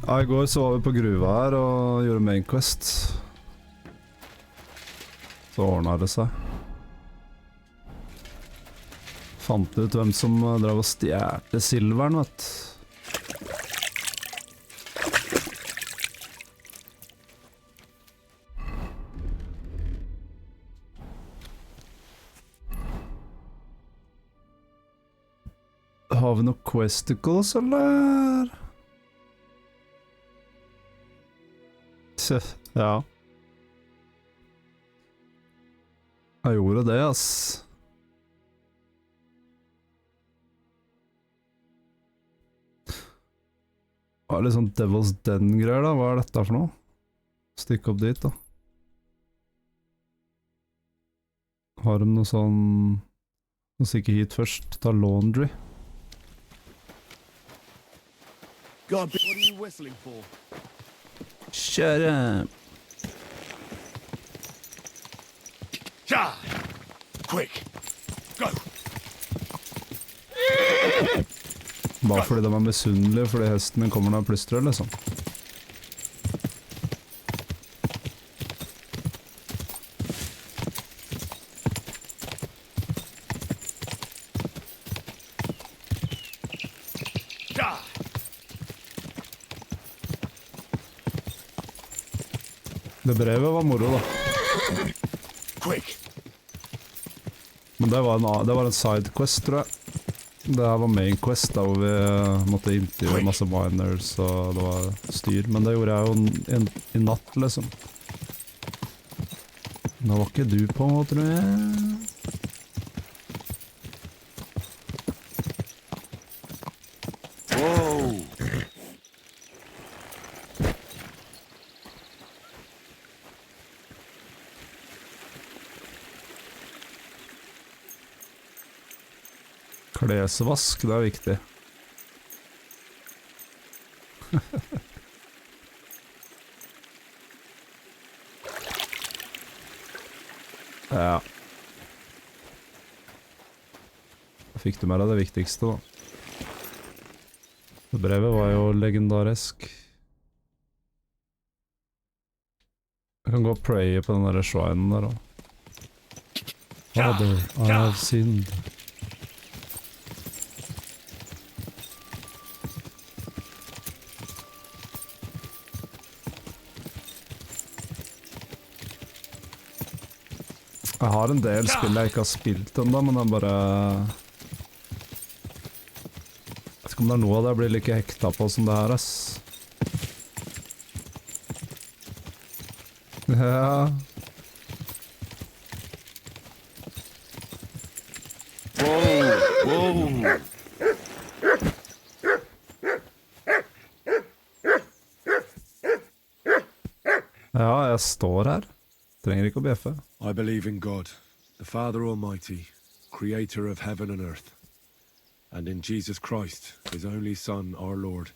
Ja, i går så var vi på gruva her og gjorde main quest. Så ordnet det seg. Fant ut hvem som drev og stjerte silveren, vet du. Har vi noen questicles, eller? Ja. Jeg gjorde det, ass. Det er litt sånn Devil's Den-greier da. Hva er dette for noe? Stikk opp dit, da. Har de noe sånn... Nå stikker hit først. Ta laundry. God, what are you whistling for? Shut up! Ja! Quick! Go! Bare fordi de er misunnelige, fordi hesten min kommer når jeg plystrer, liksom. Ja! Det brevet var moro, da. Quick! Men det var en sidequest, tror jeg. Det her var main quest, da hvor vi måtte intervjue masse miners, og det var styr. Men det gjorde jeg jo i natt, liksom. Nå var ikke du på, tror jeg. Whoa! Klesvask, det er viktig. Ja. Fikk du med deg det viktigste, da? Det brevet var jo legendarisk. Jeg kan gå og praye på den der shrinen der, da. Father, I have sinned. Jeg har en del spill jeg ikke har spilt enda, men jeg bare... Jeg vet ikke om det er noe av det jeg blir like hekta på som det her, ass. Ja. Whoa! Ja, jeg står her. Trenger ikke å bjeffe. I believe in God, the Father Almighty, creator of heaven and earth, and in Jesus Christ, his only Son, our Lord,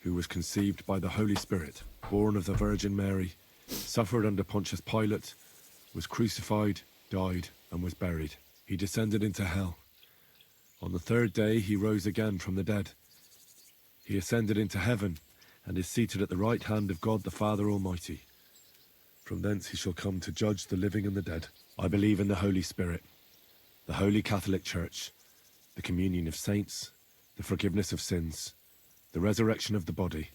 who was conceived by the Holy Spirit, born of the Virgin Mary, suffered under Pontius Pilate, was crucified, died, and was buried. He descended into hell. On the third day he rose again from the dead. He ascended into heaven, and is seated at the right hand of God the Father Almighty. From thence he shall come to judge the living and the dead. I believe in the Holy Spirit, the Holy Catholic Church, the communion of saints, the forgiveness of sins, the resurrection of the body,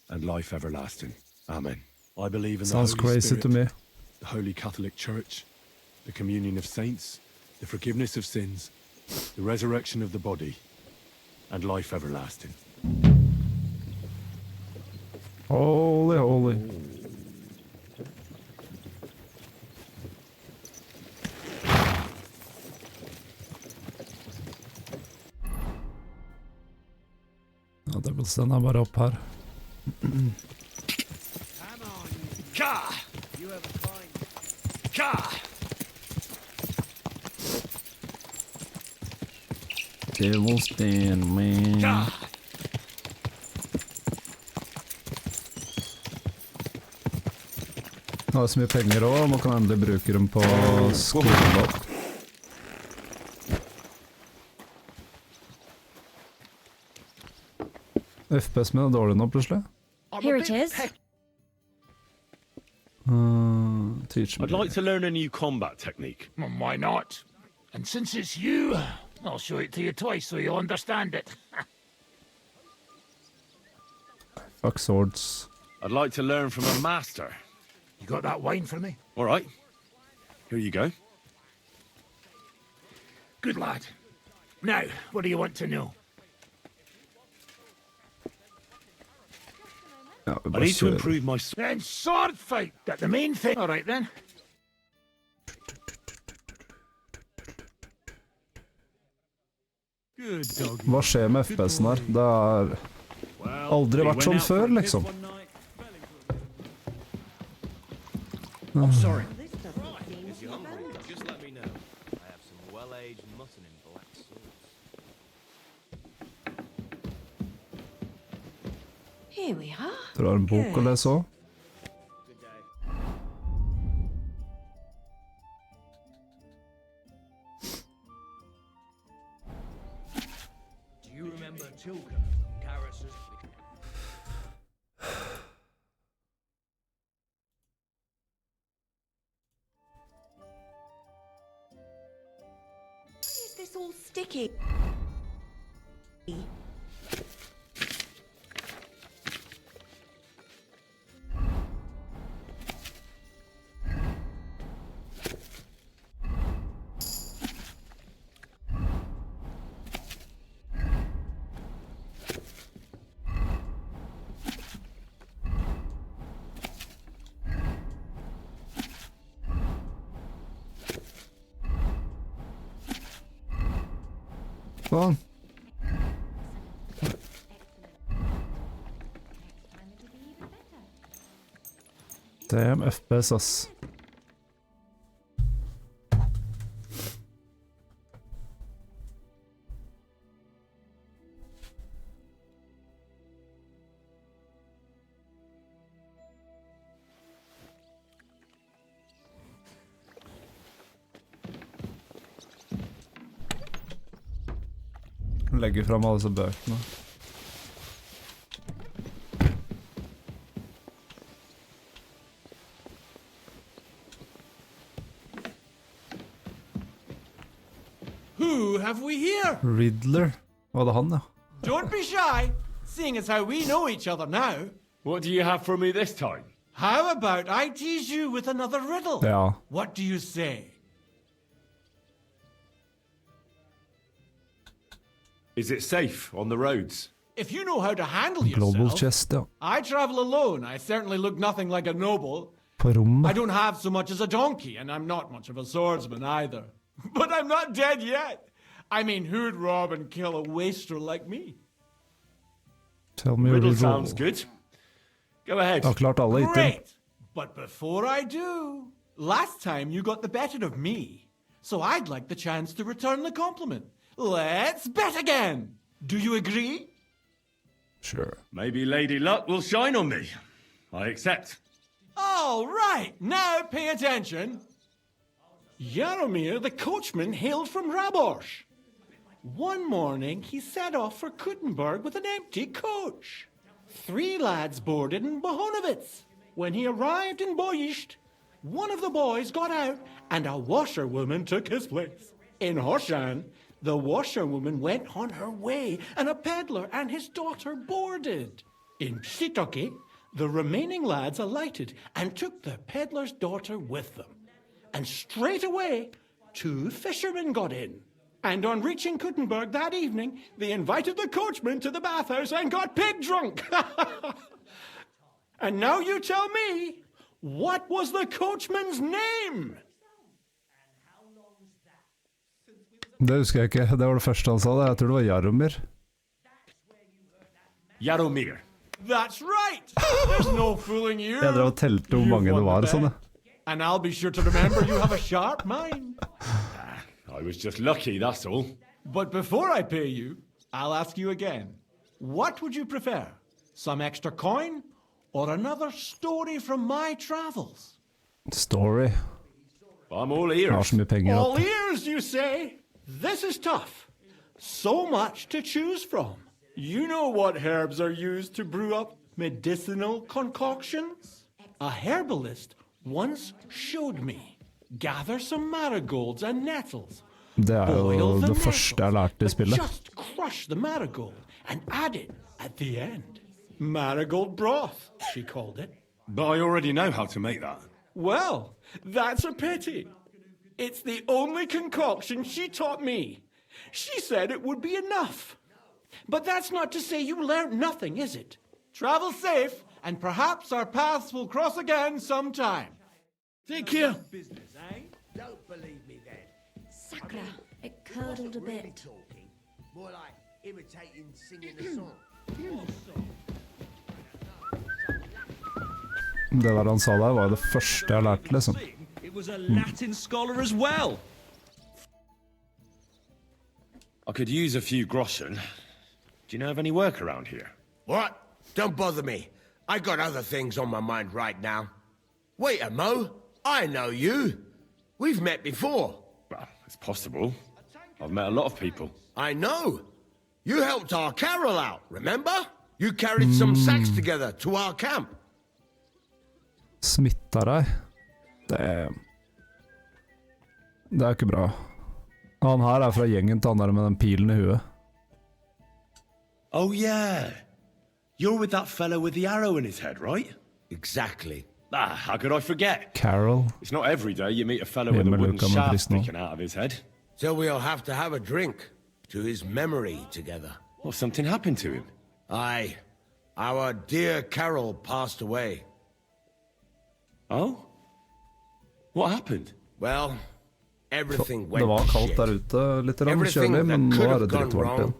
and life everlasting. Amen. I believe in the Sounds Holy crazy Spirit, to me. the Holy Catholic Church, the communion of saints, the forgiveness of sins, the resurrection of the body, and life everlasting. Holy, holy. Ja, den er bare opp her. Come on, Ka! You have a fine Ka! Devil's Den, man. Ka! Nå har jeg så mye penger også, nå kan jeg endelig bruke dem på skolen. FPS min dårlig nå, plutselig. Here it is. Teach me. I'd like to learn a new combat technique. Well, why not? And since it's you, I'll show it to you twice so you'll understand it. Fuck swords. I'd like to learn from a master. You got that wine for me? All right. Here you go. Good lad. Now, what do you want to know? Ja, vi I bare need to kjører. improve my Then sword fight. That's the main thing. All right then. Good dog. Hva skjer med FPS-en her? Det har aldri vært sånn før, liksom. I'm sorry. If you're hungry, just let me know. I have some well-aged mutton in black sauce. Here we are. Dere har en bok å lese også. Good day. Do you remember Tilka from Garrus's? Why is this all sticky? Sånn. Damn FPS, ass. Legger fram alle disse bøkene. Who have we here? Rydder. Var det han, ja? Don't be shy, seeing as how we know each other now. What do you have for me this time? How about I tease you with another riddle? Ja. What do you say? Is it safe on the roads? If you know how to handle Global yourself... chest, ja. I travel alone. I certainly look nothing like a noble. På I rommet. don't have so much as a donkey, and I'm not much of a swordsman either. But I'm not dead yet. I mean, who'd rob and kill a waster like me? Tell me Riddle riddle. sounds good. Go ahead. Jeg har klart alle hittil. Great! But before I do, last time you got the better of me, so I'd like the chance to return the compliment. Let's bet again! Do you agree? Sure. Maybe Lady Luck will shine on me. I accept. All right, now pay attention. Jaromir the coachman hailed from Rabosh. One morning he set off for Kuttenberg with an empty coach. 3 lads boarded in Bohonovitz. When he arrived in Boyisht, one of the boys got out and a washerwoman took his place. In Hoshan, the washerwoman went on her way and a peddler and his daughter boarded. In Psitoki, the remaining lads alighted and took the peddler's daughter with them. And straight away, 2 fishermen got in. And on reaching Kuttenberg that evening, they invited the coachman to the bathhouse and got pig drunk. And now you tell me, what was the coachman's name? Det husker jeg ikke. Det var det første han sa. Det. Jeg tror det var Jaromir. Jaromir. That's right. There's no fooling you. Jeg drev og telte hvor You've mange won det var. the Sånn, bet. ja. And I'll be sure to remember you have a sharp mind. I was just lucky, that's all. But before I pay you, I'll ask you again. What would you prefer? Some extra coin or another story from my travels? Story. I'm all Jeg har ears. så mye penger All at ears, you say? This is tough. So much to choose from. You know what herbs are used to brew up medicinal concoctions? A herbalist once showed me. Gather some marigolds and nettles. Det er jo Boil the det første jeg lærte i but spillet. just crush the marigold and add it at the end. Marigold broth, she called it. But I already know how to make that. Well, that's a pity. It's the only concoction she taught me. She said it would be enough. But that's not to say you learnt nothing, is it? Travel safe, and perhaps our paths will cross again sometime. Take care. Business, eh? Don't believe me then. Sakra, it curdled a Really bit. talking. More like imitating singing a song. Det der han sa der, var det første jeg lærte, liksom. It was a Latin scholar as well. I could use a few groschen. Do you know of any work around here? What? Don't bother me. I got other things on my mind right now. Wait a mo. I know you. We've met before. Well, it's possible. I've met a lot of people. I know. You helped our Carol out, remember? You carried some sacks together to our camp. Smitta deg. Det er ikke bra. Han her er fra gjengen til han der med den pilen i huet. Oh, yeah. You're with that fellow with the arrow in his head, right? Exactly. Ah, how could I forget? Carol. It's not every day you meet a fellow with a Emil wooden Luca shaft Madrisno. sticking out of his head. So we'll have to have a drink to his memory together. Well, something happened to him. Aye. Our dear Carol passed away. Oh? What happened? Well, everything Det went var to kaldt shit. der ute, litt Everything kjølig, men that nå could er have det gone drittvarmt igjen. wrong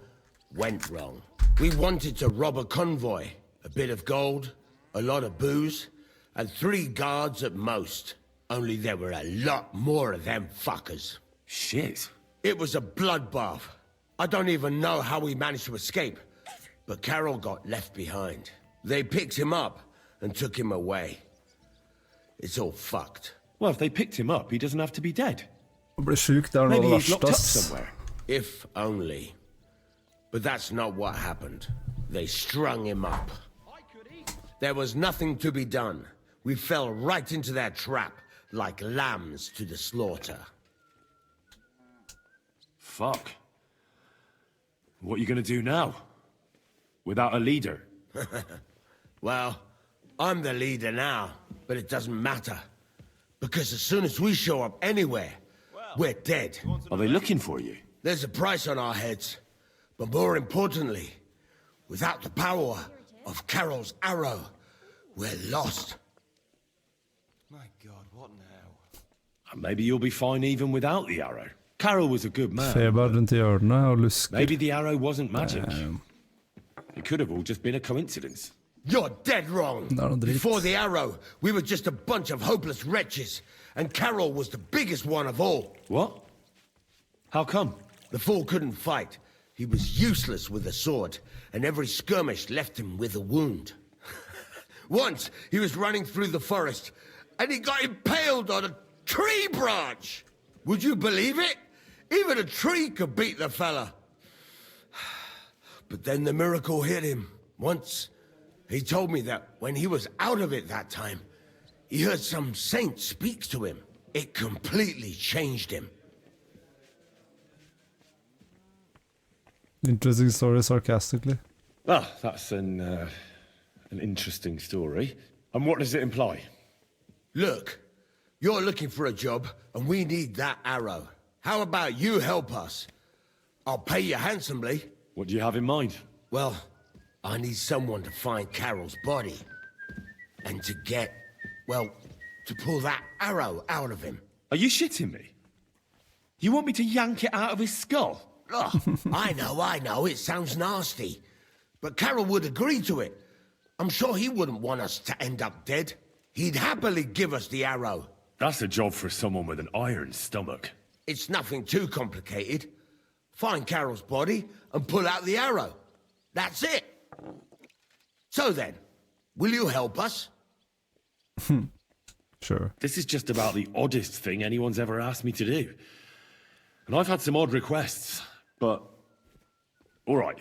went wrong. We wanted to rob a convoy, a bit of gold, a lot of booze, and 3 guards at most. Only there were a lot more of them fuckers. Shit. It was a bloodbath. I don't even know how we managed to escape, but Carol got left behind. They picked him up and took him away. It's all fucked. Well, if they picked him up, he doesn't have to be dead. Å bli syk, det er noe Maybe av det he's locked verste, up ass. somewhere. If only. But that's not what happened. They strung him up. There was nothing to be done. We fell right into their trap, like lambs to the slaughter. Fuck. What are you gonna do now? Without a leader? Well, I'm the leader now, but it doesn't matter. Because as soon as we show up anywhere, we're dead. Are they looking for you? There's a price on our heads. But more importantly, without the power of Carol's arrow, we're lost. My God, what now? And maybe you'll be fine even without the arrow. Carol was a good man. Feber rundt i hjørnet og lusker. Maybe the arrow wasn't magic. It could have all just been a coincidence. You're dead wrong. No, dritt. Before the arrow, we were just a bunch of hopeless wretches, and Carol was the biggest one of all. What? How come? The fool couldn't fight. He was useless with a sword, and every skirmish left him with a wound. Once, he was running through the forest, and he got impaled on a tree branch. Would you believe it? Even a tree could beat the fella. But then the miracle hit him. Once, he told me that when he was out of it that time, he heard some saint speak to him. It completely changed him. Interesting story sarcastically. Well, that's an interesting story. And what does it imply? Look, you're looking for a job, and we need that arrow. How about you help us? I'll pay you handsomely. What do you have in mind? Well, I need someone to find Carol's body. And to get, well, to pull that arrow out of him. Are you shitting me? You want me to yank it out of his skull? Oh, I know, it sounds nasty. But Carol would agree to it. I'm sure he wouldn't want us to end up dead. He'd happily give us the arrow. That's a job for someone with an iron stomach. It's nothing too complicated. Find Carol's body and pull out the arrow. That's it. So then, will you help us? Sure. This is just about the oddest thing anyone's ever asked me to do. And I've had some odd requests, but... All right.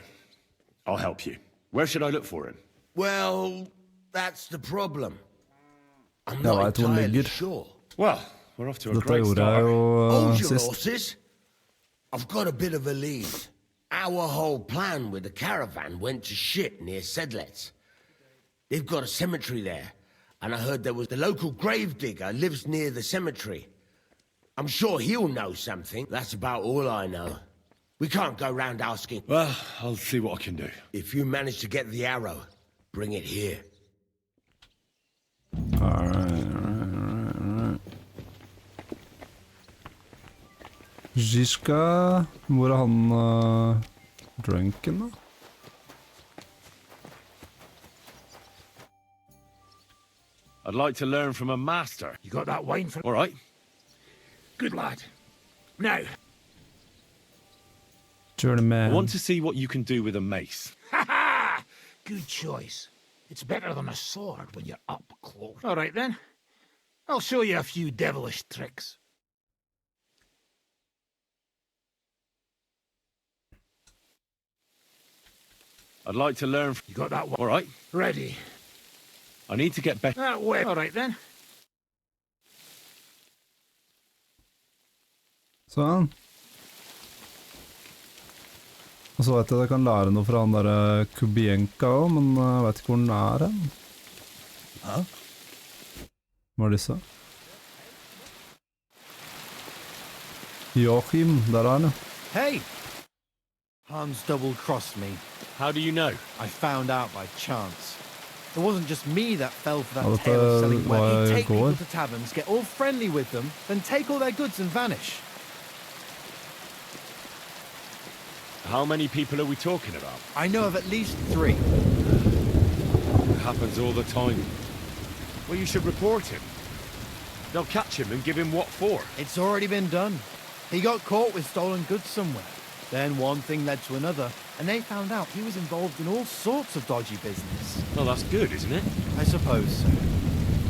I'll help you. Where should I look for him? Well, that's the problem. I'm Ja, not vet hvor han entirely ligger. sure. Well, we're off to a Dette great gjorde jeg start. jo Hold your sist. horses. I've got a bit of a lead. Our whole plan with the caravan went to shit near Sedlets. They've got a cemetery there, and I heard there was the local gravedigger lives near the cemetery. I'm sure he'll know something. That's about all I know. We can't go round asking. Well, I'll see what I can do. If you manage to get the arrow, bring it here. Alright. Zizka, hvor er han drunken da? I'd like to learn from a master. You got that wine for... All right. Good lad. Now, Journeyman. I want to see what you can do with a mace. ha ha! Good choice. It's better than a sword when you're up close. All right then. I'll show you a few devilish tricks. I'd like to learn... You got that one? All right. Ready. I need to get better. That way. All right then. Sånn. Og så vet jeg kan lære noe fra han der Kubienka også, men jeg vet ikke hvor den er hen. Huh? Hva er disse? Joachim, der er han, ja. Hey! Hans double-crossed me. How do you know? I found out by chance. It wasn't just me that fell for that Ja, tale of selling dette var wine. He'd i take people går. to taverns, get all friendly with them, then take all their goods and vanish. How many people are we talking about? I know of at least 3. It happens all the time. Well, you should report him. They'll catch him and give him what for. It's already been done. He got caught with stolen goods somewhere. Then one thing led to another, and they found out he was involved in all sorts of dodgy business. Well, that's good, isn't it? I suppose so.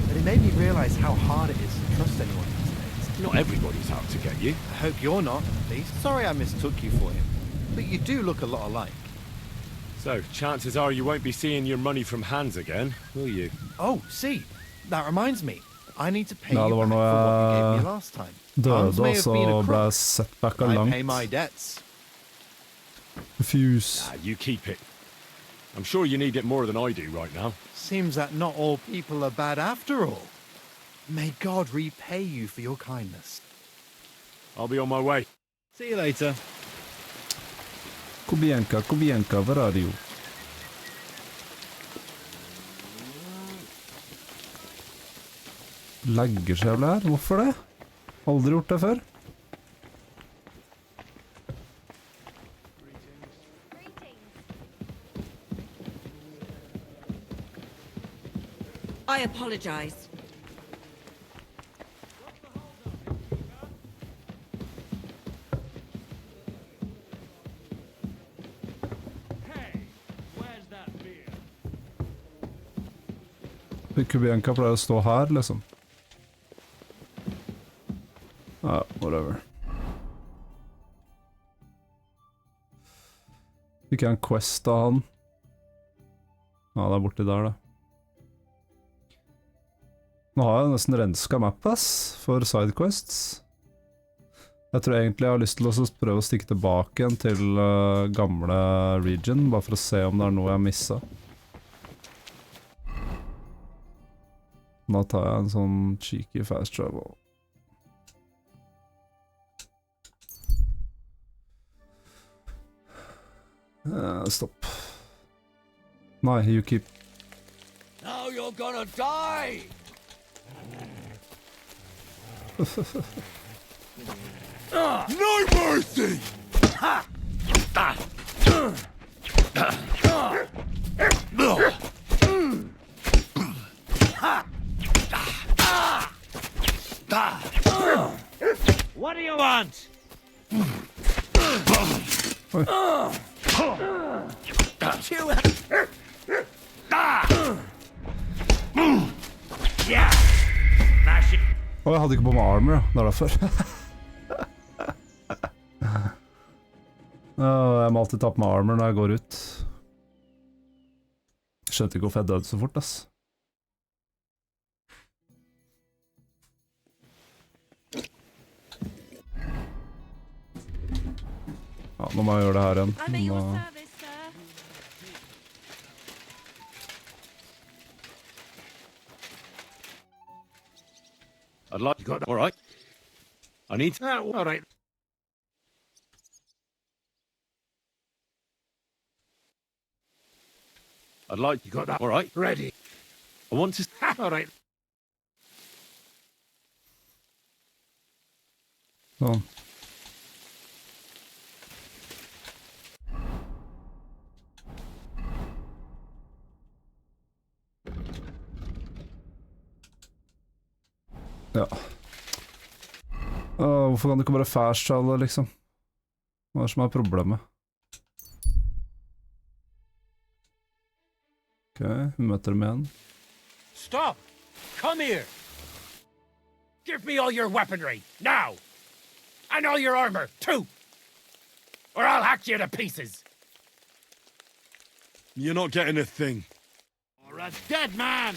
But it made me realize how hard it is to trust anyone these days. Not everybody's out to get you. I hope you're not, at least. Sorry I mistook you for him. But you do look a lot alike. So, chances are you won't be seeing your money from Hans again, will you? Oh, see, that reminds me. I need to pay Ja, you det var back når for what you gave jeg me last time. Hans døde, may og have så been a ble crook. setbacka I pay my langt. debts. Fuse. You keep it. I'm sure you need it more than I do right now. Seems that not all people are bad after all. May God repay you for your kindness. I'll be on my way. See you later. Kubienka, where are you? Legger seg jævlig her, hvorfor det? Aldri gjort det før. I apologize. Kubienka pleier å stå her, liksom. Ja, whatever. Fikk jeg en quest av han? Ja, det er borti der, det. Nå har jeg nesten renska map, ass, for sidequests. Jeg tror egentlig jeg har lyst til å prøve å stikke tilbake igjen til gamle region, bare for å se om det er noe jeg misset. Da tar jeg en sånn cheeky fast travel. Stopp. Nei, you keep. Now you're gonna die! No mercy! What do you want? Yeah. Mash it. Å, jeg hadde ikke på meg armor, ja. Det er derfor. Jeg må alltid ta på meg armor når jeg går ut. Skjønte ikke hvorfor jeg døde så fort, ass. Ja, nå må jeg gjøre det her igjen. I'm at your Nå... service, sir. I'd like... You got that? All right. I need... All right. I'd like... You got that? All right. Ready. I want to... All right. Sånn. Ja. Hvorfor kan det ikke bare fasttralle, liksom? Hva er det som er problemet? Ok, vi møter dem igjen. Stop! Come here! Give me all your weaponry, now! And all your armor, too! Or I'll hack you to pieces! You're not getting a thing. Or a dead man!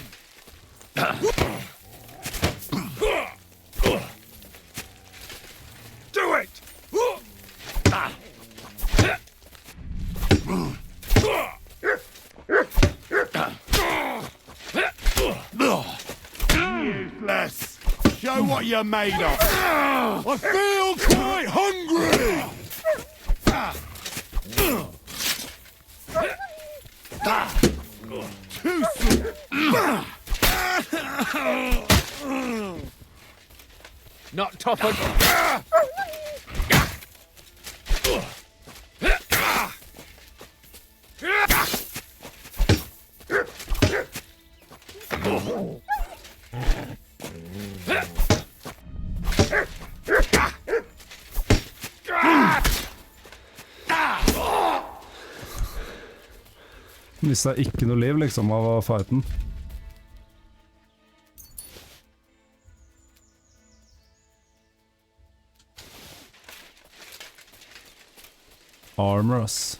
Do it! Useless. Show what you're made of. I feel quite hungry. Too soon. Not tough enough. Mistet jeg ikke noe liv, liksom, av fighten. Armor us.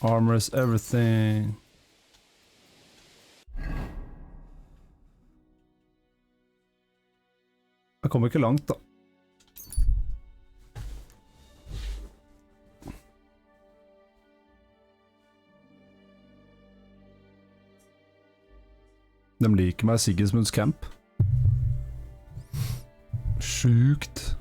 Armor is everything. Jeg kommer ikke langt, da. De liker meg Sigismunds camp. Sjukt.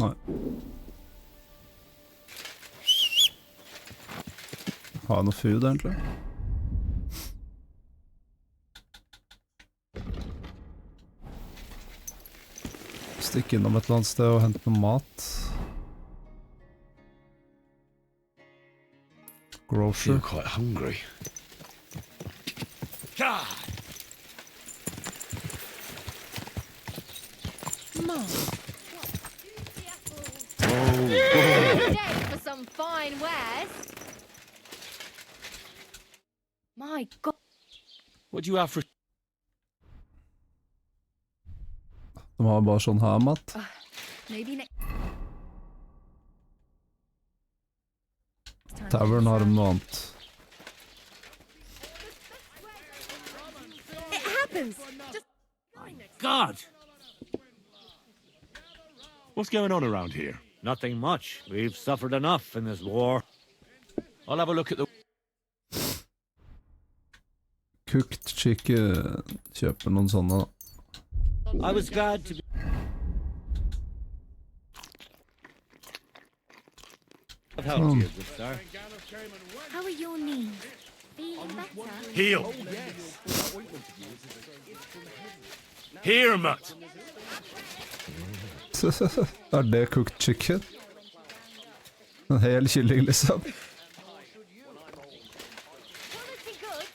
Nei. Har jeg noe food, egentlig? Stikk innom et eller annet sted og hente noe mat. Grocer. You're quite hungry. Mom. Day for some fine wares. My God. What do you have for... De har bare sånn her mat. Maybe next. Tavern har de noe annet. It happens. Just God! What's going on around here? Nothing much. We've suffered enough in this war. I'll have a look at the... Cooked chicken. Kjøper noen sånne, da. I was glad to be... I've helped you, good sir. how are your knees? Feeling better? Heal! Here, mutt! Er det cooked chicken? En hel kylling, liksom. Quality good.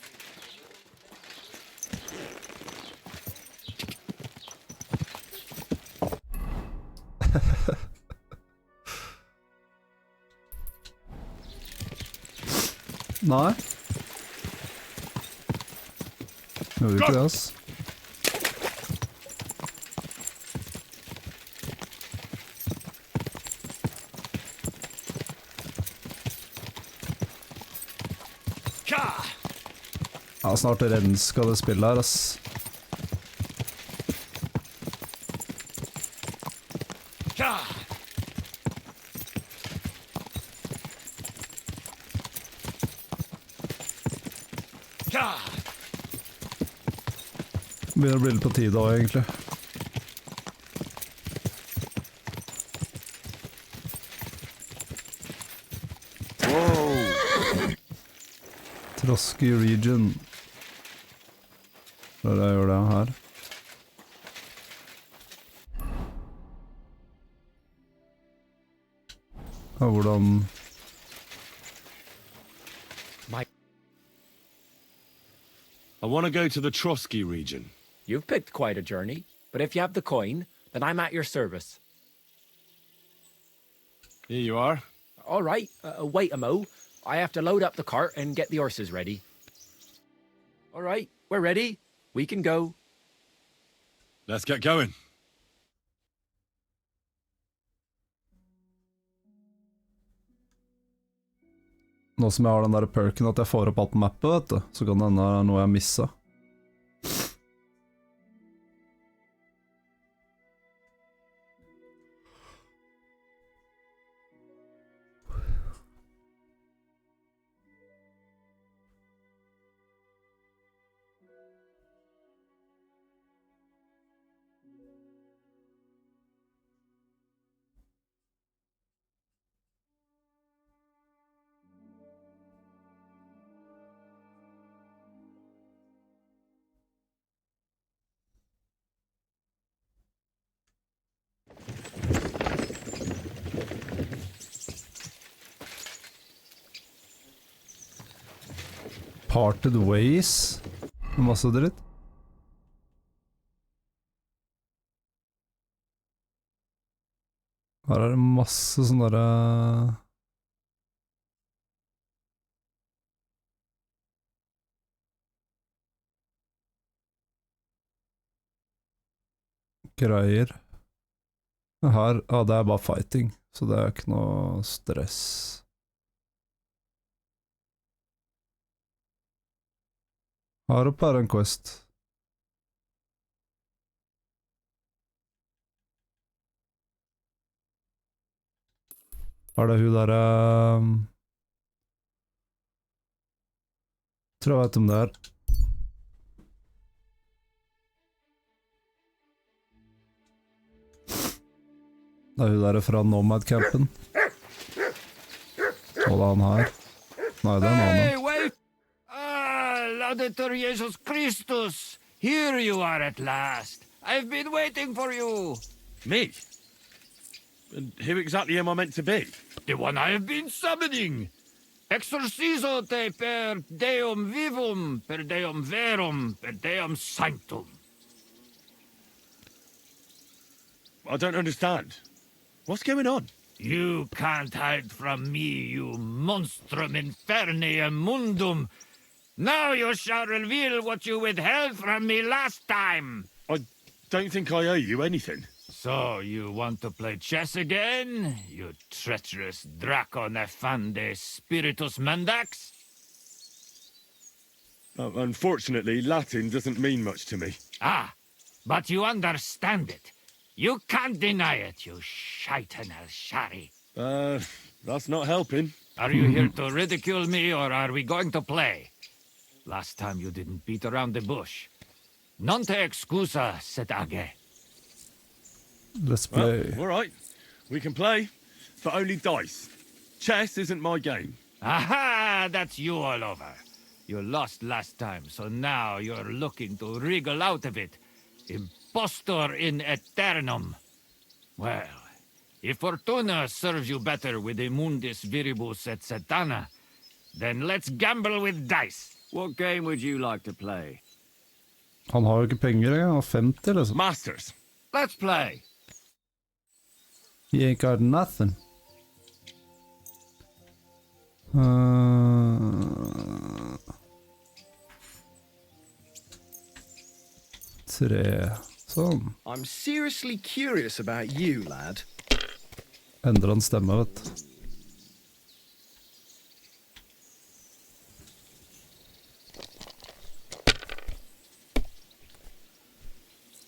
Nei. Gjorde ikke det, ass. Ja, snart renska det spillet her, ass. Begynner å bli litt på tide også, egentlig. Trosky region. Hva er det jeg gjør det her? Ja, hvordan... I want to go to the Trosky region. You've picked quite a journey, but if you have the coin, then I'm at your service. Here you are. All right, wait a mo. I have to load up the cart and get the horses ready. All right, we're ready. We can go. Let's get going. Nå som jeg har den der perken at jeg får opp alt på mappet, vet du, så kan det hende noe jeg misset. Parted ways. Masse dritt. Her er det masse sånne der... greier. Her, ja, det er bare fighting, så det er ikke noe stress. Her oppe er en quest. Er det hun der... tror jeg vet om det er. Det er hun der fra Nomad-campen. Og det er han her. Nei, det er en annen. Wait! Laudetur Jesus Christus! Here you are at last. I've been waiting for you. Me? And who exactly am I meant to be? The one I have been summoning. Exorciso te per deum vivum, per deum verum, per deum sanctum. I don't understand. What's going on? You can't hide from me, you monstrum infernae mundum. Now you shall reveal what you withheld from me last time. I don't think I owe you anything. So, you want to play chess again, you treacherous Draco Nefande Spiritus Mendax? Unfortunately, Latin doesn't mean much to me. Ah, but you understand it. You can't deny it, you shaitan al-shari. That's not helping. Are you here to ridicule me, or are we going to play? Last time you didn't beat around the bush. Non te excusa, Sedage. Let's play. Well, all right. We can play, but only dice. Chess isn't my game. Aha! That's you all over. You lost last time, so now you're looking to wriggle out of it. Impostor in aeternum. Well, if Fortuna serves you better with the mundus viribus et satana, then let's gamble with dice. What game would you like to play? Han har jo ikke penger, han har 50 liksom. Masters. Let's play. He ain't got nothing. Tre. Sånn. I'm seriously curious about you, lad. Endrer han stemme, vet du.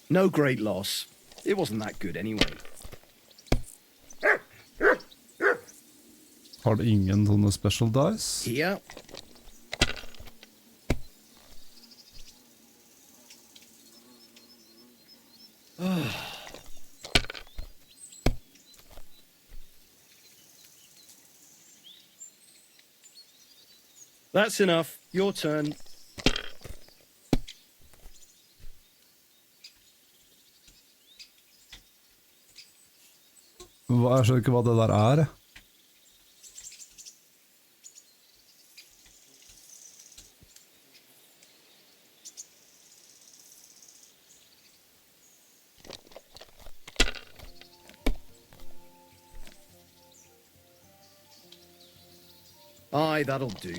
No great loss. It wasn't that good anyway. Har det ingen sånne special dice? Here. That's enough. Your turn. Jeg skjønner ikke hva det der er. Aye, that'll do.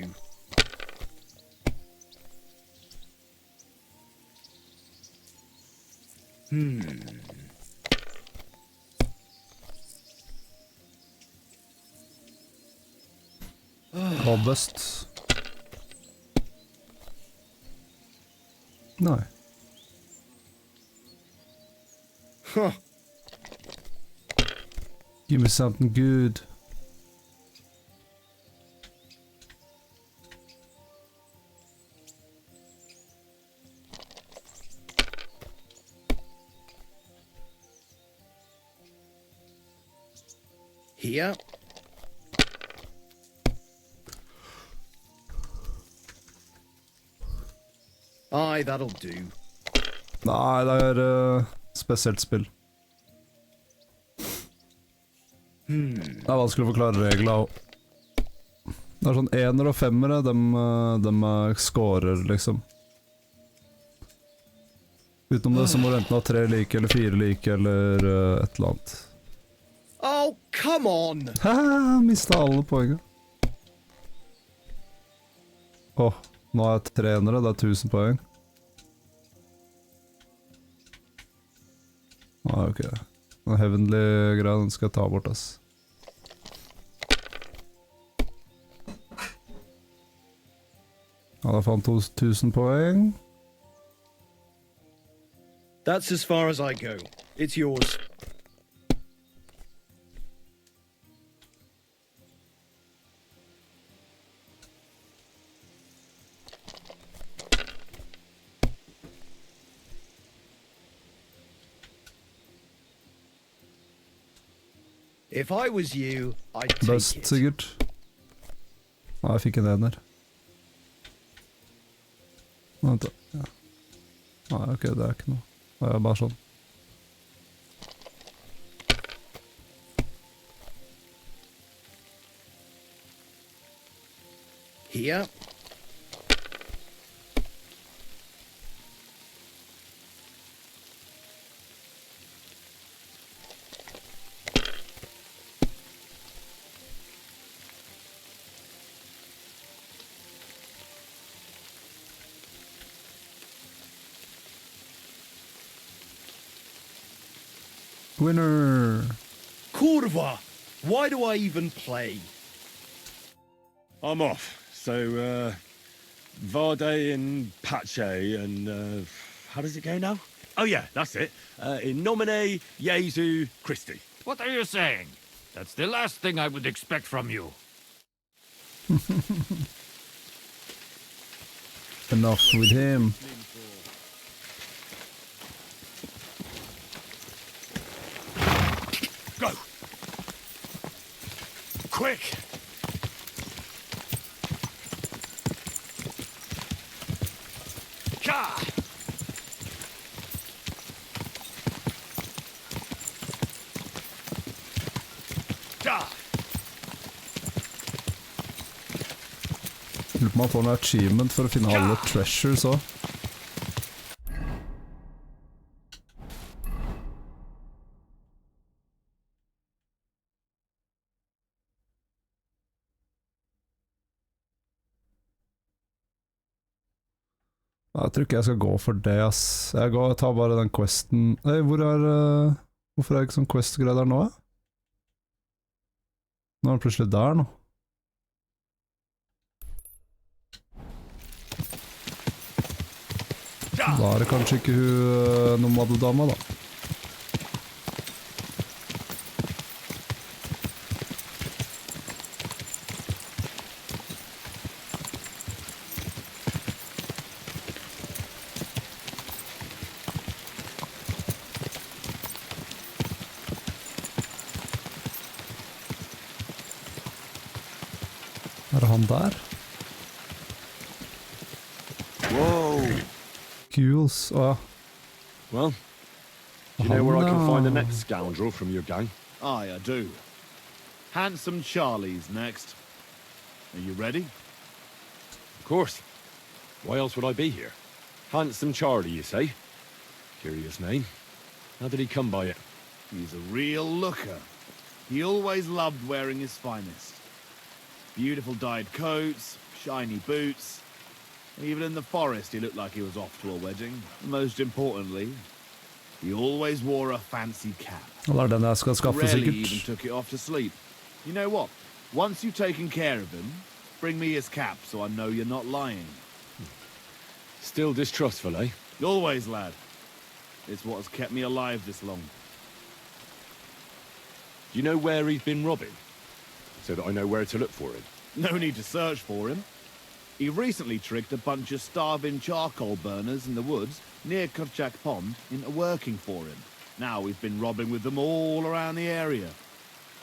Robust. Nei. Huh. Give me something good. Here. Aye, that'll do. Nei, det er spesielt spill. Det er vanskelig å forklare regler. Det er sånn ener og femmere, dem scorer, liksom. Utenom det så må du enten ha 3 like, eller 4 like, eller et eller annet. Oh, come on! Hæ, mistet alle poengene. Åh, nå er jeg 3 enere, det er 1000 poeng. Ok. Den heavenly greia, den skal jeg ta bort, ass. Ja, da fant 2000 poeng. That's as far as I go. It's yours. If I was you, I'd take Best, it. sikkert. Ja, jeg fikk en ener. Vent da. Ja. Nei, ok, det er ikke noe. Det er bare sånn. Here. Winner! Kurva! Why do I even play? I'm off. So, Vade in Pace and, how does it go now? Oh yeah, that's it. In nomine Jesu Christi. What are you saying? That's the last thing I would expect from you. Enough with him. Go! Quick! Ka! Da! Lurer på om man får noe achievement for å finne alle treasures også. Jeg tror ikke jeg skal gå for det, ass. Jeg tar bare den questen. Nei, hvorfor er det ikke sånn quest-greie der nå? Nå er den plutselig der nå. Da er det kanskje ikke hun nomadedama, da. Er det han der? Whoa! Gules, ja. Well, do you know where I can find the no. next scoundrel from your gang? Aye, I do. Handsome Charlie's next. Are you ready? Of course. Why else would I be here? Handsome Charlie, you say? Curious name. How did he come by it? He's a real looker. He always loved wearing his finest. Beautiful dyed coats, shiny boots. Even in the forest, he looked like he was off to a wedding. Most importantly, he always wore a fancy cap. Det er den jeg skal skaffe, Rarely even sikkert. took it off to sleep. You know what? Once you've taken care of him, bring me his cap so I know you're not lying. Still distrustful, eh? Always, lad. It's what has kept me alive this long. Do you know where he's been robbing? So that I know where to look for him. No need to search for him. He recently tricked a bunch of starving charcoal burners in the woods near Kurchak Pond into working for him. Now we've been robbing with them all around the area.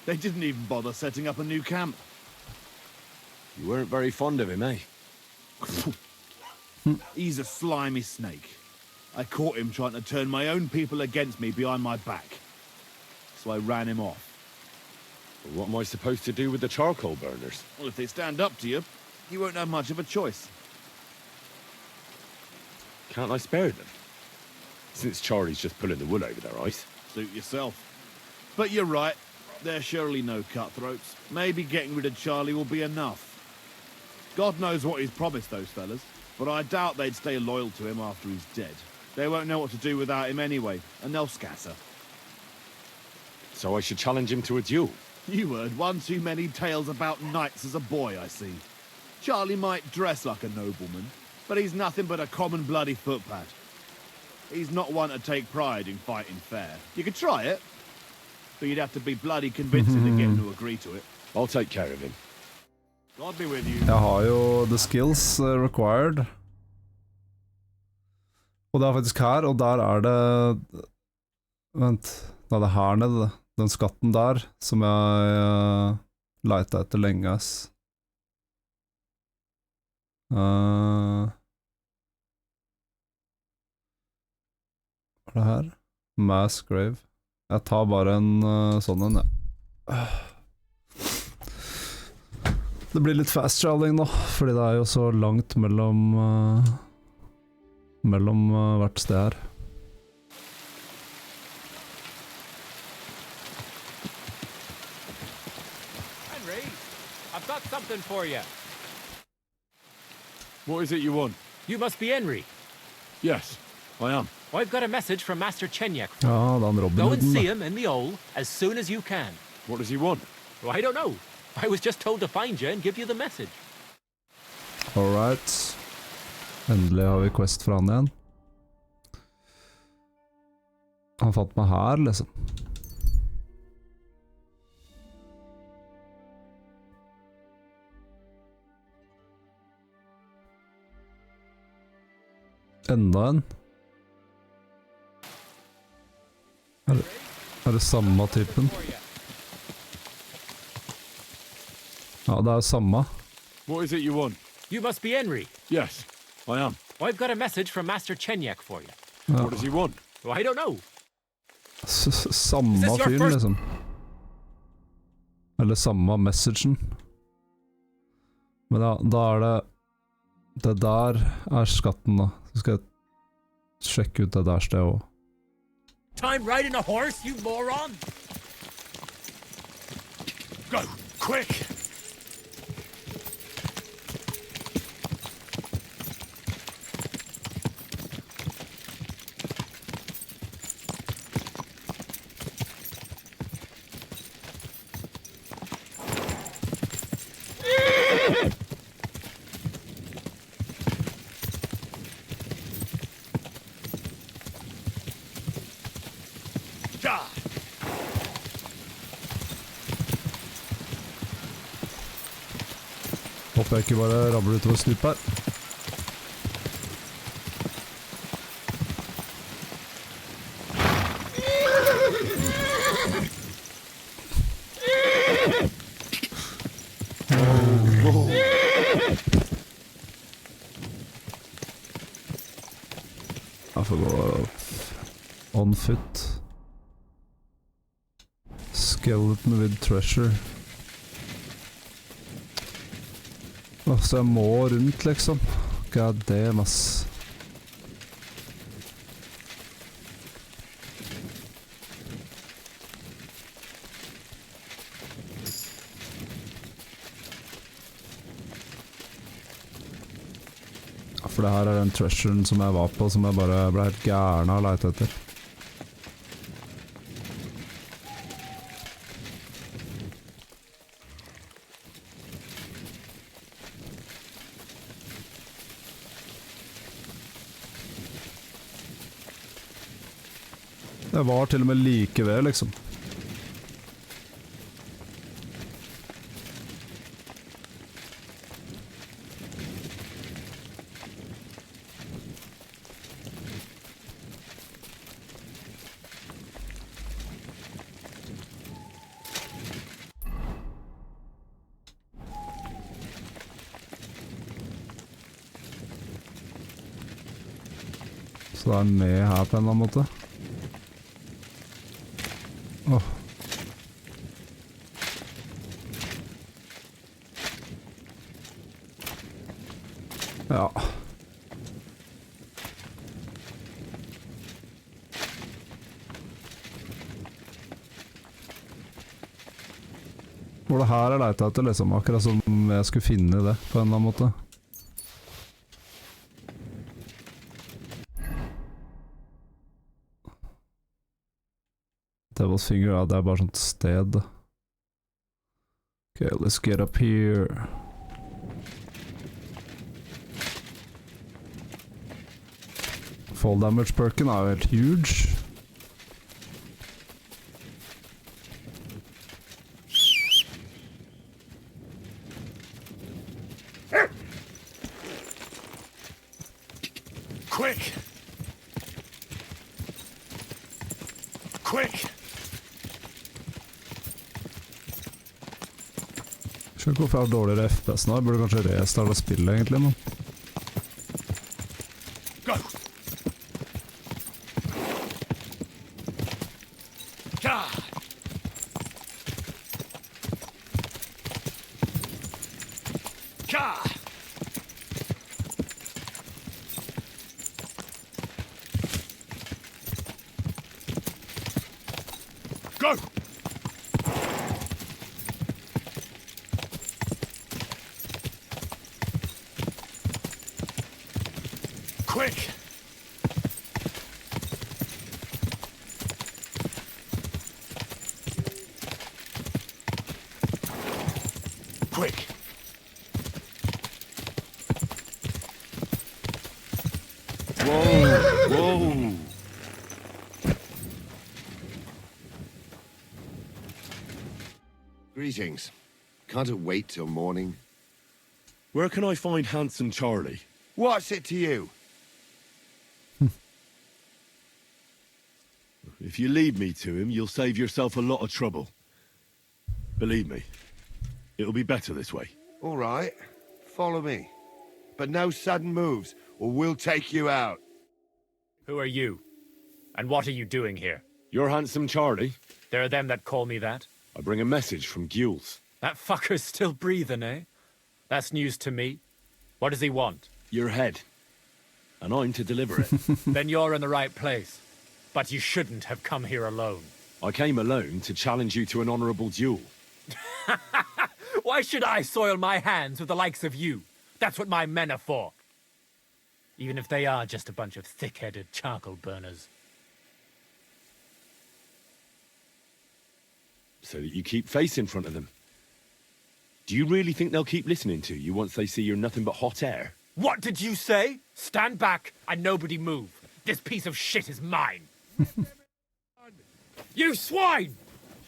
They didn't even bother setting up a new camp. You weren't very fond of him, eh? He's a slimy snake. I caught him trying to turn my own people against me behind my back. So I ran him off. Well, what am I supposed to do with the charcoal burners? Well, if they stand up to you, you won't have much of a choice. Can't I spare them? Since Charlie's just pulling the wool over their eyes. Suit yourself. But you're right. There's surely no cutthroats. Maybe getting rid of Charlie will be enough. God knows what he's promised those fellas, but I doubt they'd stay loyal to him after he's dead. They won't know what to do without him anyway, and they'll scatter. So I should challenge him to a duel. You heard one too many tales about knights as a boy, I see. Charlie might dress like a nobleman, but he's nothing but a common bloody footpad. He's not one to take pride in fighting fair. You could try it, but you'd have to be bloody convincing to get him to agree to it. I'll take care of him. God be with you. Jeg har jo the skills required. Og det er faktisk her, og der er det... Vent, da er det her nede, den skatten der, som jeg leita etter lenge, ass. Hva er det her? Mass grave. Jeg tar bare en sånn en, ja. Det blir litt fast traveling nå, fordi det er jo så langt mellom hvert sted her. Henry, I've got something for you. What is it you want? You must be Henry. Yes, I am. I've got a message from Master Chenyek. Ja, da er Robin Go and Hooden, see da. him in the Ole as soon as you can. What does he want? Well, I don't know. I was just told to find you and give you the message. Alright. Endelig har vi quest fra han igjen. Han fant meg her, liksom. Enda en. Er det samme typen? Ja, det er samme. What is it you want? You must be Henry. Yes, I am. I've got a message from Master Chenyek for you. Ja. What does he want? Well, I don't know. Samme fyr, liksom. Eller samme messagen. Men ja, da er det... Det der er skatten, da. Så skal jeg sjekke ut det der stedet også. Time riding a horse, you moron! Go, quick! Håper jeg ikke bare ramler utover stup her. Jeg får gå on foot. Skeleton with treasure. Så jeg må rundt, liksom. God damn, ass. For det her er den treasuren som jeg var på, som jeg bare ble helt gæren av å lete etter. Det var til og med like ved, liksom. Så det er med her på en eller annen måte. Åh. Ja. Hvor det her er leit etter, liksom, akkurat som jeg skulle finne det på en eller annen måte. Devil's Finger, ja, det er bare sånt sted. Okay, let's get up here. Fall damage perken er jo helt huge. Quick! Quick! Jeg skjønner ikke hvorfor jeg har dårligere FPS nå. Jeg burde kanskje restarte spillet egentlig nå. Go! Ka! Ka! Go! Quick! Quick! Whoa! Whoa! Greetings. Can't it wait till morning? Where can I find handsome Charlie? What's it to you? If you lead me to him, you'll save yourself a lot of trouble. Believe me, it'll be better this way. All right. Follow me. But no sudden moves, or we'll take you out. Who are you? And what are you doing here? You're handsome Charlie. There are them that call me that. I bring a message from Gules. That fucker's still breathing, eh? That's news to me. What does he want? Your head. And I'm to deliver it. Then you're in the right place. But you shouldn't have come here alone. I came alone to challenge you to an honorable duel. Why should I soil my hands with the likes of you? That's what my men are for. Even if they are just a bunch of thick-headed charcoal burners. So that you keep face in front of them. Do you really think they'll keep listening to you once they see you're nothing but hot air? What did you say? Stand back and nobody move. This piece of shit is mine. You swine!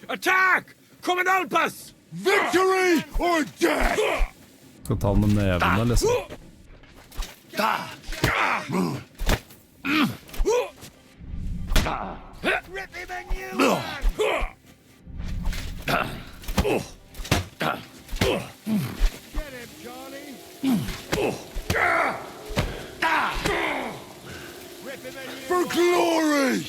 Attack! Come and help us! Victory or death! Skal ta den med nevene, liksom. Rip him a new one! Get him, Charlie! Rip him a new For one! glory!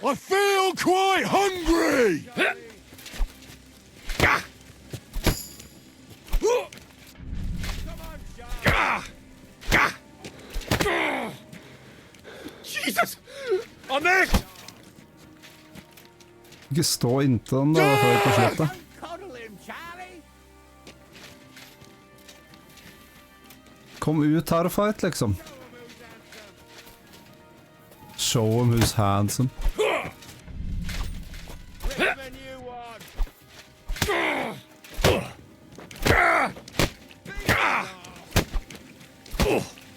I feel quite hungry! Jesus! I'm it! Ikke stå inntil den da, før på slutt. Coddle him, Charlie! Kom ut her og fight, liksom. Show him who's handsome. Rip him a new one!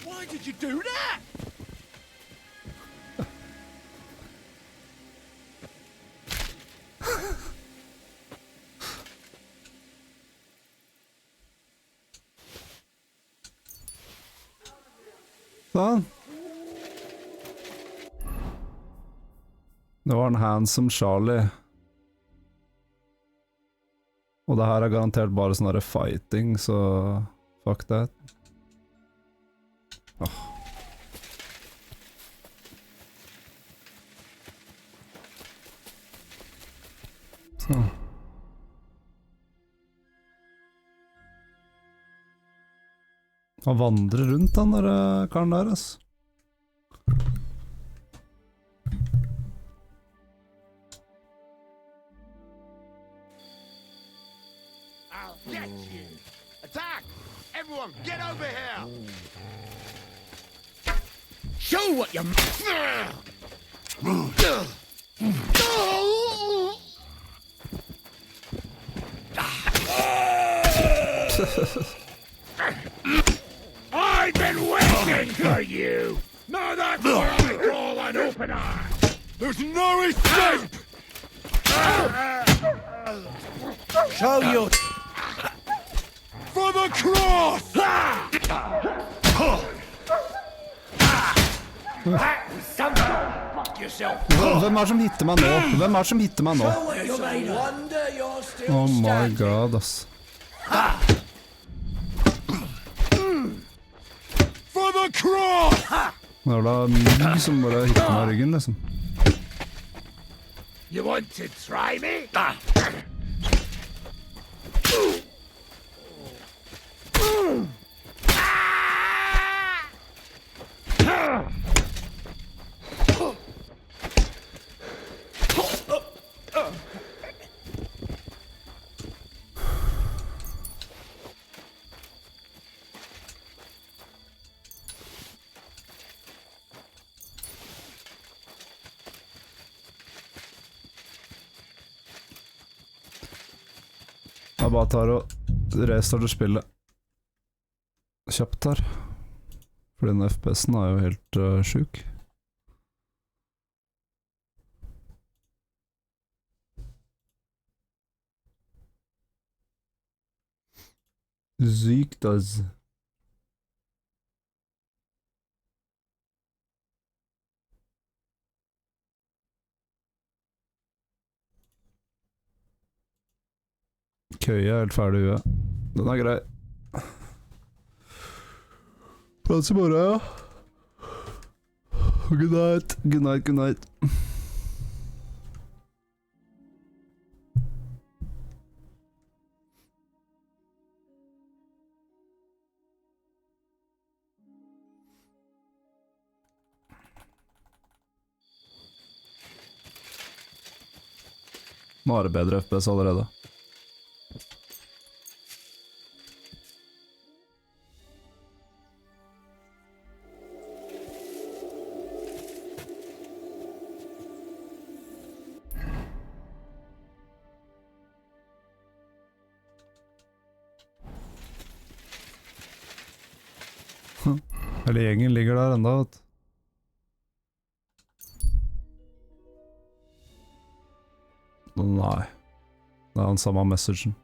Why did you do that? Sånn. Det var en handsome Charlie. Og det her er garantert bare sånn der fighting, så fuck that. Åh. Sånn. Han vandrer rundt den der karen der, ass. I'll get you! Attack! Everyone, get over here! Show what you... I've been waiting for you! Now that's what I call an opener! There's no escape! Show you! For the cross! Fuck yourself! Hvem er det som hitter meg nå? Hvem er det som hitter meg nå? It's a wonder you're still Oh my standing. god, ass. For the cross! Det er da mygg som bare hitter meg i ryggen, liksom. You want to try me? Jeg bare tar og restarter spillet kjapt her. For den FPS-en er jo helt syk. Sykt, altså. Køye er helt ferdig i huet. Den er grei. Prats i morgen, ja. Good night, good night, good night. Nå er det bedre FPS allerede. Hele gjengen ligger der enda, vet du. Nei. Det er den samme messagen.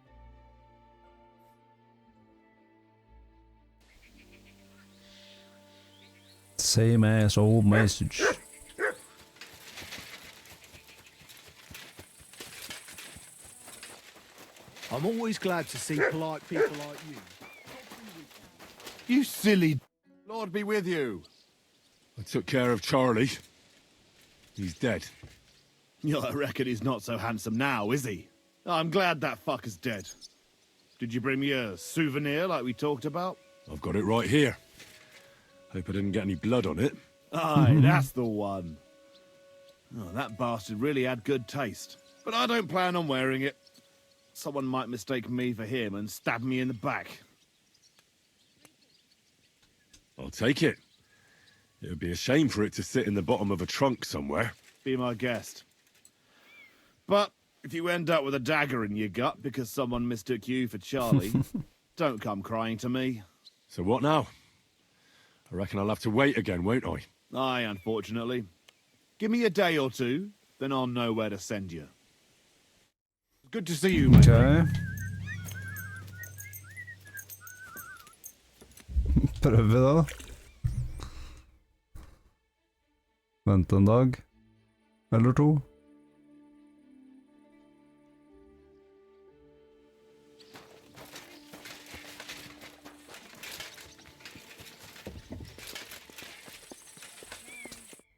Same as old message. I'm always glad to see polite people like you. You silly... Lord be with you. I took care of Charlie. He's dead. I reckon he's not so handsome now, is he? I'm glad that fucker's dead. Did you bring me a souvenir like we talked about? I've got it right here. Hope I didn't get any blood on it. Aye, that's the one. Oh, that bastard really had good taste. But I don't plan on wearing it. Someone might mistake me for him and stab me in the back. I'll take it. It would be a shame for it to sit in the bottom of a trunk somewhere. Be my guest. But if you end up with a dagger in your gut because someone mistook you for Charlie, don't come crying to me. So what now? I reckon I'll have to wait again, won't I? Aye, unfortunately. Give me a day or two, then I'll know where to send you. Good to see you, mate. Okay. Prøver vi da. Vente en dag. Eller to.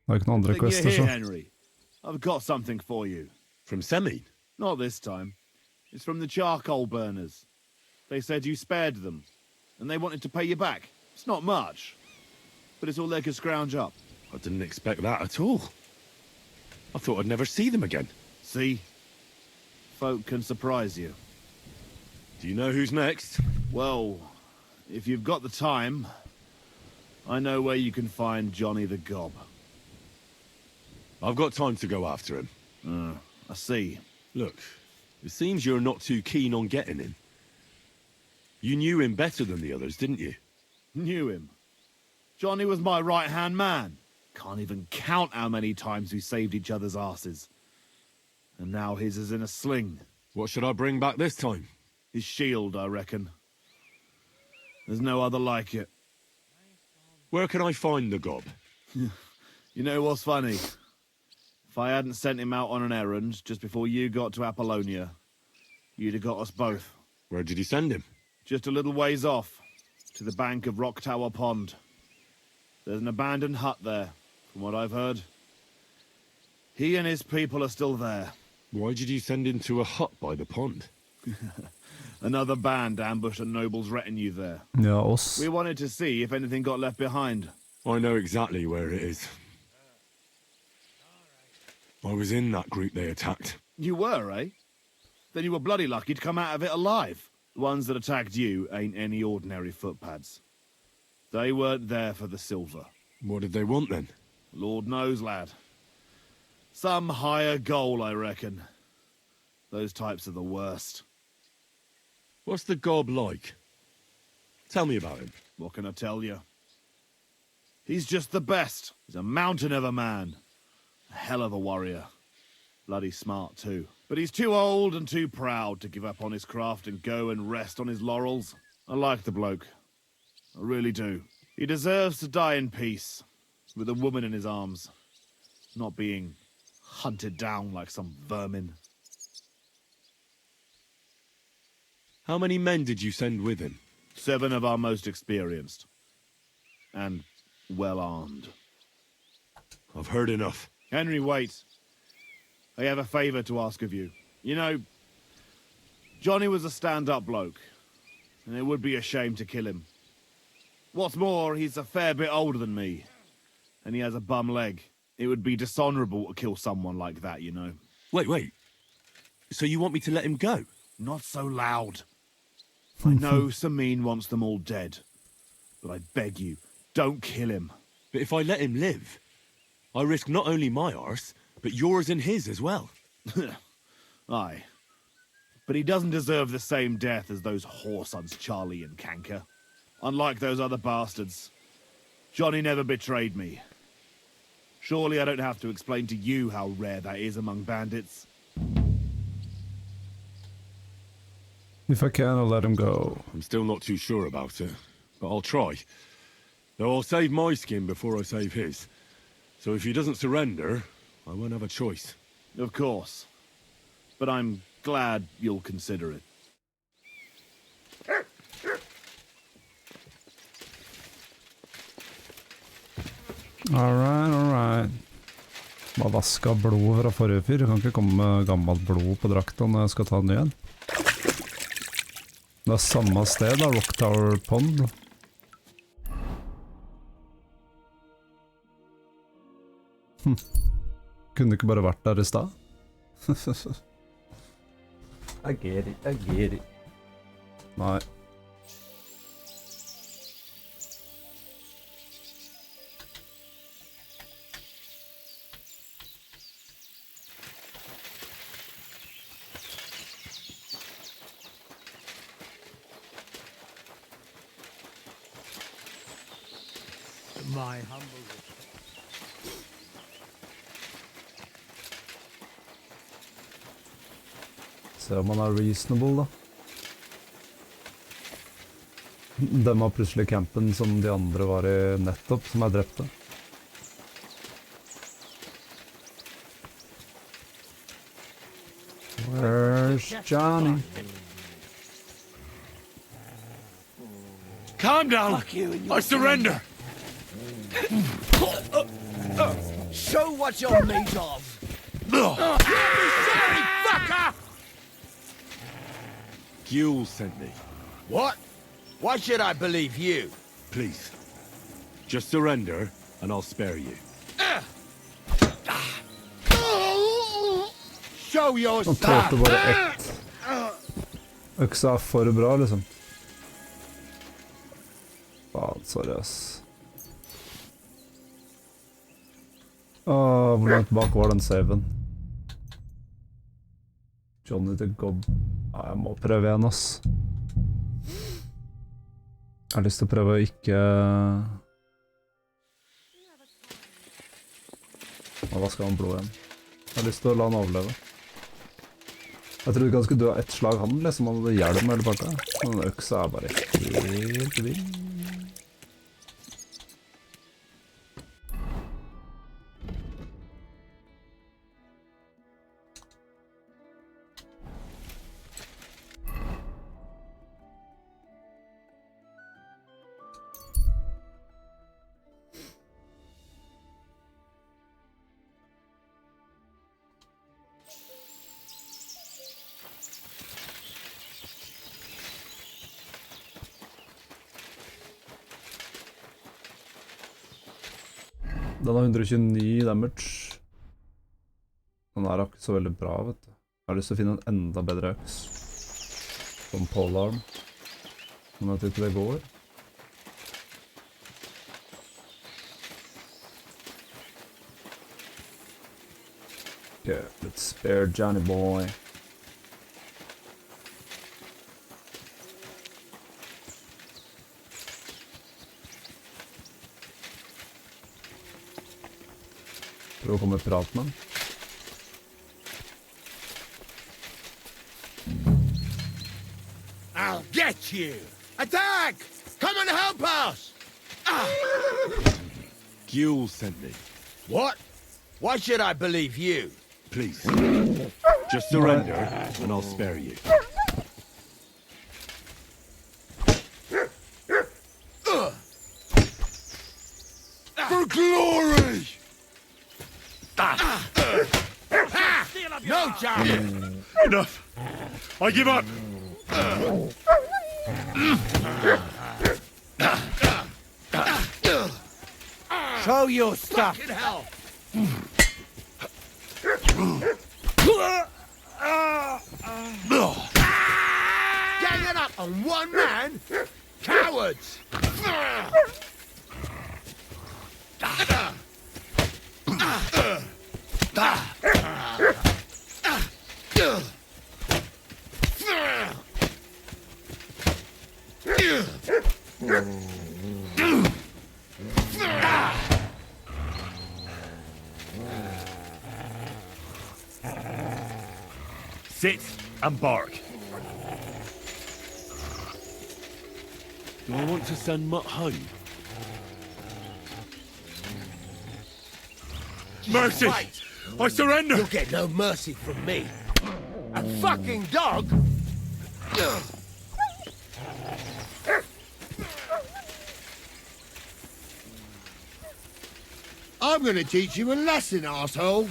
Det er ikke noen andre quester, så. Henry. I've got something for you. From Semine? Not this time. It's from the charcoal burners. They said you spared them, and they wanted to pay you back. It's not much, but it's all they could scrounge up. I didn't expect that at all. I thought I'd never see them again. See? Folk can surprise you. Do you know who's next? Well, if you've got the time, I know where you can find Johnny the Gob. I've got time to go after him. I see. Look, it seems you're not too keen on getting him. You knew him better than the others, didn't you? Knew him. Johnny was my right-hand man. Can't even count how many times we saved each other's asses. And now his is in a sling. What should I bring back this time? His shield, I reckon. There's no other like it. Where can I find the gob? You know what's funny? If I hadn't sent him out on an errand just before you got to Apollonia, you'd have got us both. Where did you send him? Just a little ways off, to the bank of Rock Tower Pond. There's an abandoned hut there, from what I've heard. He and his people are still there. Why did you send him to a hut by the pond? Another band ambushed a noble's retinue there. Ja, oss. We wanted to see if anything got left behind. I know exactly where it is. I was in that group they attacked. You were, eh? Then you were bloody lucky to come out of it alive. The ones that attacked you ain't any ordinary footpads. They weren't there for the silver. What did they want then? Lord knows, lad. Some higher goal, I reckon. Those types are the worst. What's the gob like? Tell me about him. What can I tell you? He's just the best. He's a mountain of a man. A hell of a warrior. Bloody smart, too. But he's too old and too proud to give up on his craft and go and rest on his laurels. I like the bloke. I really do. He deserves to die in peace, with a woman in his arms, not being hunted down like some vermin. How many men did you send with him? 7 of our most experienced. And well-armed. I've heard enough. Henry, wait. I have a favor to ask of you. You know, Johnny was a stand-up bloke, and it would be a shame to kill him. What's more, he's a fair bit older than me, and he has a bum leg. It would be dishonorable to kill someone like that, you know. Wait. So you want me to let him go? Not so loud. I know Semine wants them all dead, but I beg you, don't kill him. But if I let him live, I risk not only my arse, but yours and his as well. Aye. But he doesn't deserve the same death as those whoresons Charlie and Canker. Unlike those other bastards, Johnny never betrayed me. Surely I don't have to explain to you how rare that is among bandits. If I can, I'll let him go. I'm still not too sure about it, but I'll try. Though I'll save my skin before I save his. So if he doesn't surrender, I won't have a choice. Of course. But I'm glad you'll consider it. Alright. Bare vaska blod fra forrige fyr. Jeg kan ikke komme med gammelt blod på drakta når jeg skal ta den igjen. Det er samme sted da, Rock Tower Pond. Kunne ikke bare vært der i sted? I get it. Nei. My humble... Se om han er reasonable da. De har plutselig campen som de andre var i nettopp, som er drepte. Where's Johnny? Calm down. I surrender. Show what you're made of. Fucker! Gule sent me. What? Why should I believe you? Please. Just surrender, and I'll spare you. Show your Han tålte bare ett. Øksa er for bra, liksom. Faen, sorry, ass. Hvor langt bak var den saven? Johnny the God. Jeg må prøve igjen, ass. Jeg har lyst til å prøve å ikke... Hva skal han blod igjen? Jeg har lyst til å la han overleve. Jeg trodde ikke han skulle dø av ett slag han, liksom. Han hadde hjelm eller pakka. Men øksa er bare helt vild. Den har 129 damage. Den er ikke så veldig bra, vet du. Jeg har lyst til å finne en enda bedre øks. Som polearm. Men jeg tror ikke det går. Okay, let's spare Johnny boy. Prøv å komme i prat med han. I'll get you! Attack! Come and help us! Gule sent me. What? Why should I believe you? Please. Just surrender, and I'll spare you. For glory! No, Johnny! Enough! I give up! Show your stuff! Hell. Gang it up on one man? Cowards! Sit and bark. Do I want to send Mutt home? Mercy! Fight. I surrender! You'll get no mercy from me. A fucking dog? I'm gonna teach you a lesson, asshole.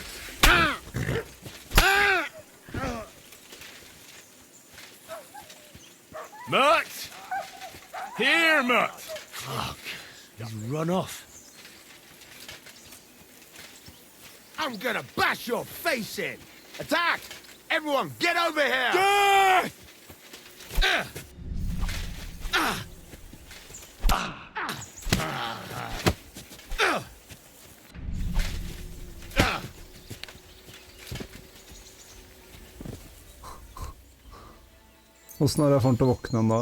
Mutt! Here, Mutt! Fuck. He's run off. I'm gonna bash your face in. Attack! Everyone, get over here! Death! Hvordan er det for han til å våkne enda?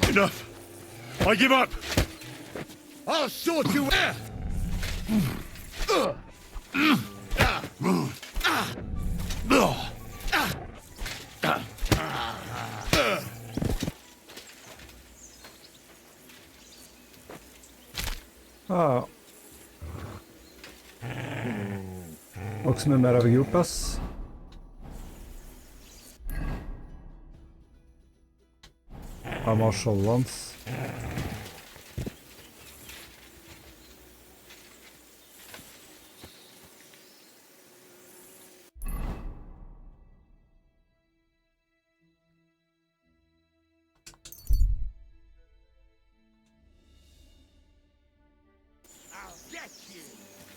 Enough! I give up! I'll sort you out! Ja. Og så mye mer har vi gjort, ass. Her var skjoldet hans.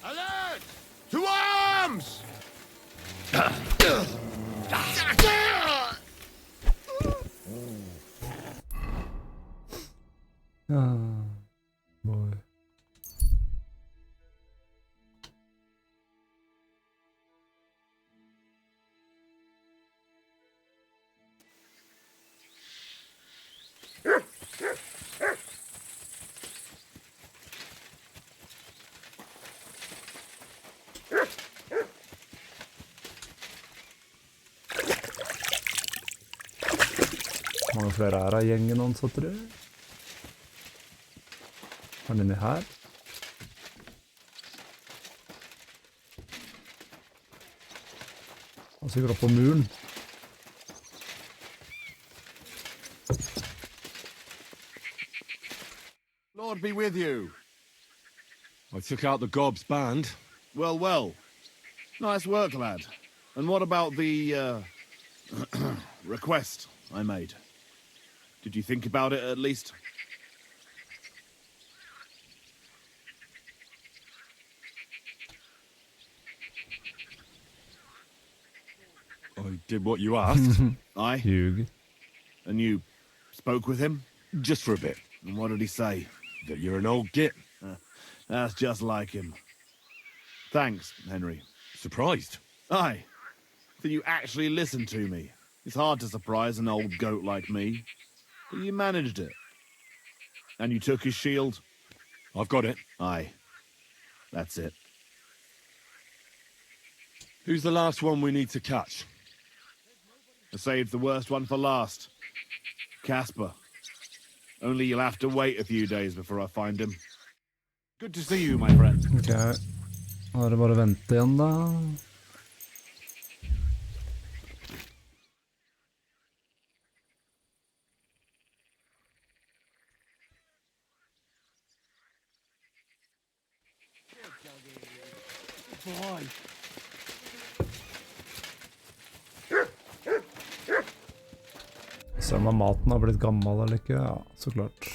Alert! To arms! Boy. Mange flere er av gjengen hans, tror jeg. Er den inni her? Han er sikkert oppe på muren. Lord be with you. I took out the Gob's band. Well, well. Nice work, lad. And what about the, request I made? Did you think about it, at least? I did what you asked. Aye? Hugh. And you spoke with him? Just for a bit. And what did he say? That you're an old git. That's just like him. Thanks, Henry. Surprised? Aye. That you actually listened to me. It's hard to surprise an old goat like me. But you managed it. And you took his shield? I've got it. Aye. That's it. Who's the last one we need to catch? I saved the worst one for last. Casper. Only you'll have to wait a few days before I find him. Good to see you, my friend. Ok. Da er det bare å vente igjen, da. Se om maten har blitt gammel eller ikke. Ja, så klart.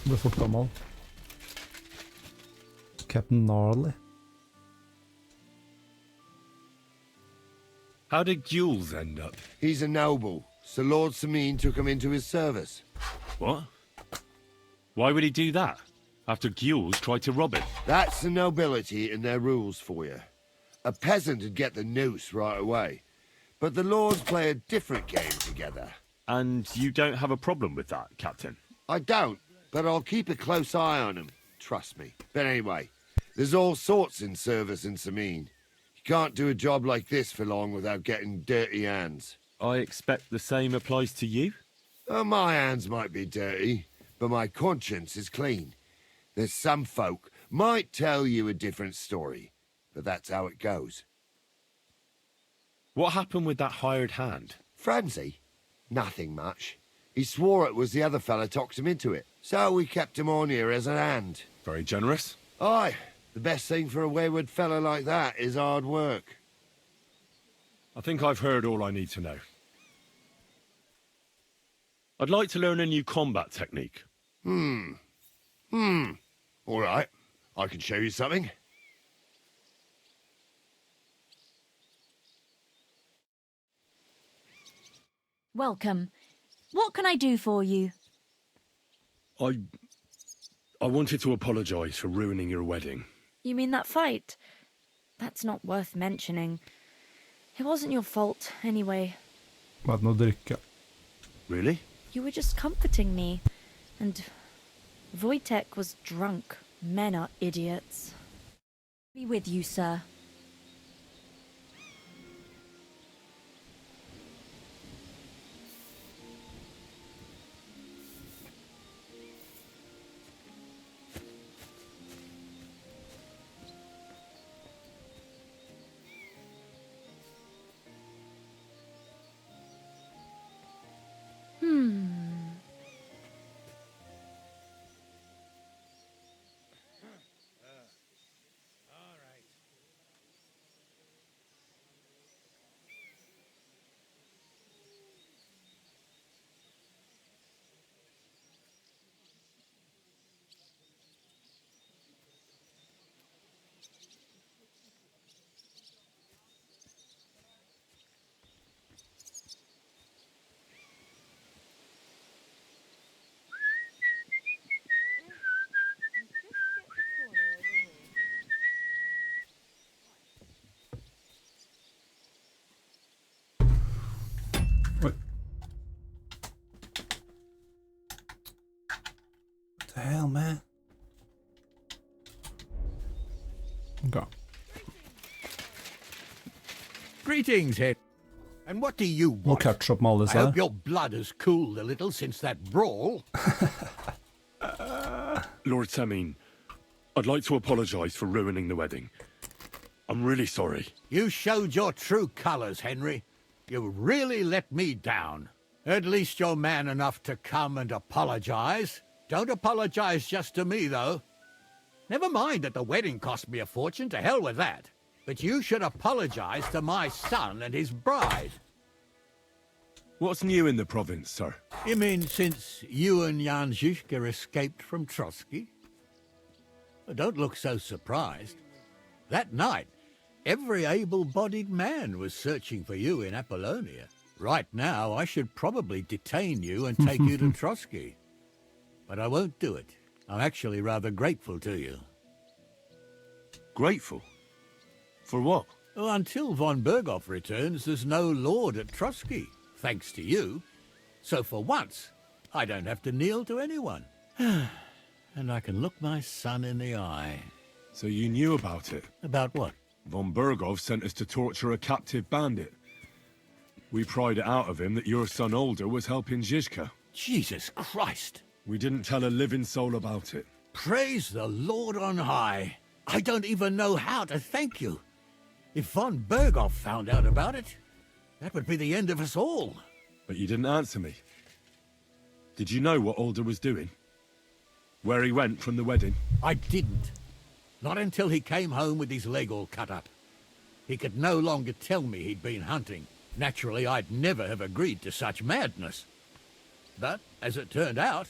Den blir fort gammel. Captain Gnarly. How did Jules end up? He's a noble, so Lord Sameen took him into his service. What? Why would he do that? After Gules tried to rob him? That's the nobility and their rules for you. A peasant would get the noose right away, but the lords play a different game together. And you don't have a problem with that, Captain? I don't, but I'll keep a close eye on him. Trust me. But anyway, there's all sorts in service in Sameen. You can't do a job like this for long without getting dirty hands. I expect the same applies to you? My hands might be dirty, but my conscience is clean. There's some folk might tell you a different story, but that's how it goes. What happened with that hired hand? Francie? Nothing much. He swore it was the other fella talked him into it, so we kept him on here as a hand. Very generous. Aye, the best thing for a wayward fella like that is hard work. I think I've heard all I need to know. I'd like to learn a new combat technique. All right, I can show you something. Welcome. What can I do for you? I wanted to apologise for ruining your wedding. You mean that fight? That's not worth mentioning. It wasn't your fault, anyway. Vatten och dricka. Really? You were just comforting me. And Wojtek was drunk. Men are idiots. Be with you, sir. The hell, man? Okay. Greetings, Head. And what do you want? We'll catch up med alle I disse her. hope your blood has cooled a little since that brawl. Lord Sameen, I'd like to apologise for ruining the wedding. I'm really sorry. You showed your true colours, Henry. You really let me down. At least you're man enough to come and apologise. Don't apologise just to me, though. Never mind that the wedding cost me a fortune, to hell with that. But you should apologise to my son and his bride. What's new in the province, sir? You mean since you and Jan Žižka escaped from Trosky? Don't look so surprised. That night, every able-bodied man was searching for you in Apollonia. Right now, I should probably detain you and take you to Trosky. But I won't do it. I'm actually rather grateful to you. Grateful? For what? Well, until von Berghoff returns, there's no lord at Trosky, thanks to you. So for once, I don't have to kneel to anyone. And I can look my son in the eye. So you knew about it? About what? Von Berghoff sent us to torture a captive bandit. We pried it out of him that your son Older was helping Žižka. Jesus Christ! We didn't tell a living soul about it. Praise the Lord on high. I don't even know how to thank you. If von Berghoff found out about it, that would be the end of us all. But you didn't answer me. Did you know what Older was doing? Where he went from the wedding? I didn't. Not until he came home with his leg all cut up. He could no longer tell me he'd been hunting. Naturally, I'd never have agreed to such madness. But, as it turned out,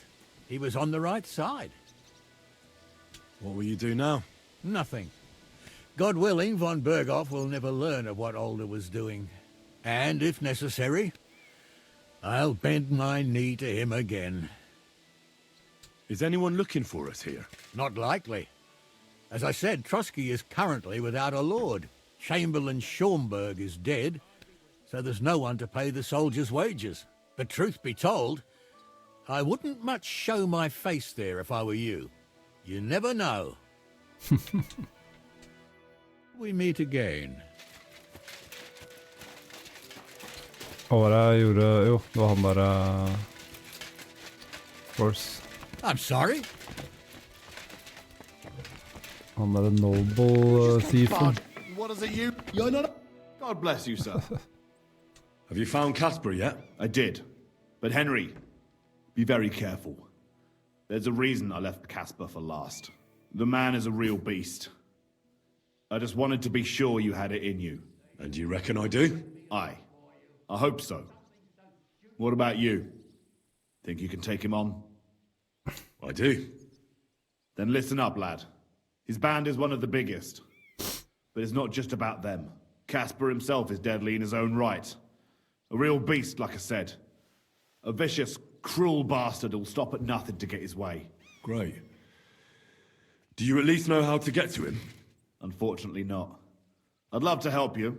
he was on the right side. What will you do now? Nothing. God willing, von Berghoff will never learn of what Older was doing. And, if necessary, I'll bend my knee to him again. Is anyone looking for us here? Not likely. As I said, Trosky is currently without a lord. Chamberlain Schaumburg is dead, so there's no one to pay the soldiers' wages. But truth be told, I wouldn't much show my face there if I were you. You never know. We meet again. Året gjorde... Jo, det var han der... Force. I'm sorry? Han der noble thiefen. What is it you? You're not... God bless you, sir. Have you found Casper yet? I did. But Henry, be very careful. There's a reason I left Casper for last. The man is a real beast. I just wanted to be sure you had it in you. And you reckon I do? Aye. I hope so. What about you? Think you can take him on? I do. Then listen up, lad. His band is one of the biggest. But it's not just about them. Casper himself is deadly in his own right. A real beast, like I said. A vicious, cruel bastard who'll stop at nothing to get his way. Great. Do you at least know how to get to him? Unfortunately not. I'd love to help you,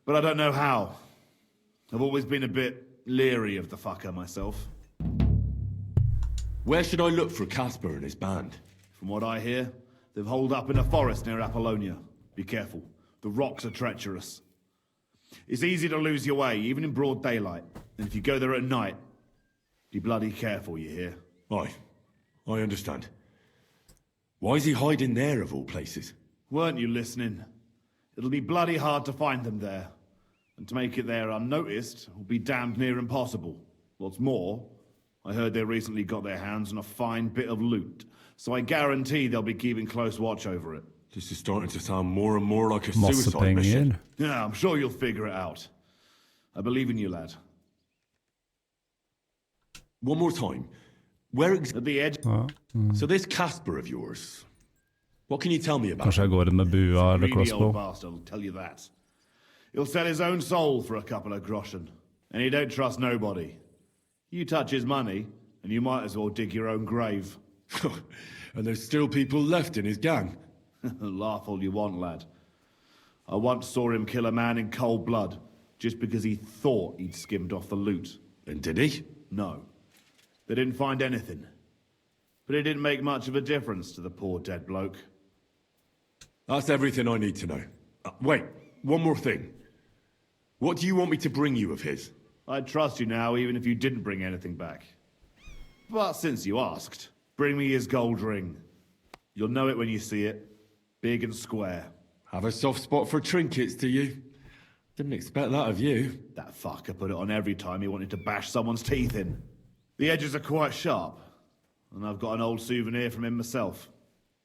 but I don't know how. I've always been a bit leery of the fucker myself. Where should I look for Casper and his band? From what I hear, they've holed up in a forest near Apollonia. Be careful. The rocks are treacherous. It's easy to lose your way, even in broad daylight. And if you go there at night, be bloody careful, you hear? Aye, I understand. Why is he hiding there, of all places? Weren't you listening? It'll be bloody hard to find them there. And to make it there unnoticed will be damned near impossible. What's more, I heard they recently got their hands on a fine bit of loot, so I guarantee they'll be keeping close watch over it. This is starting to sound more and more like a Masse suicide mission. penger. Yeah, I'm sure you'll figure it out. I believe in you, lad. One more time. Where At the edge. Ja. So this Casper of yours, what can you tell me about Kanskje jeg går inn med bua eller Greedy old crossbow. bastard will tell you that. He'll sell his own soul for a couple of groschen. And he don't trust nobody. You touch his money, and you might as well dig your own grave. And there's still people left in his gang? Laugh all you want, lad. I once saw him kill a man in cold blood, just because he thought he'd skimmed off the loot. And did he? No. They didn't find anything. But it didn't make much of a difference to the poor dead bloke. That's everything I need to know. Wait, one more thing. What do you want me to bring you of his? I'd trust you now, even if you didn't bring anything back. But since you asked, bring me his gold ring. You'll know it when you see it. Big and square. Have a soft spot for trinkets, do you? Didn't expect that of you. That fucker put it on every time he wanted to bash someone's teeth in. The edges are quite sharp. And I've got an old souvenir from him myself.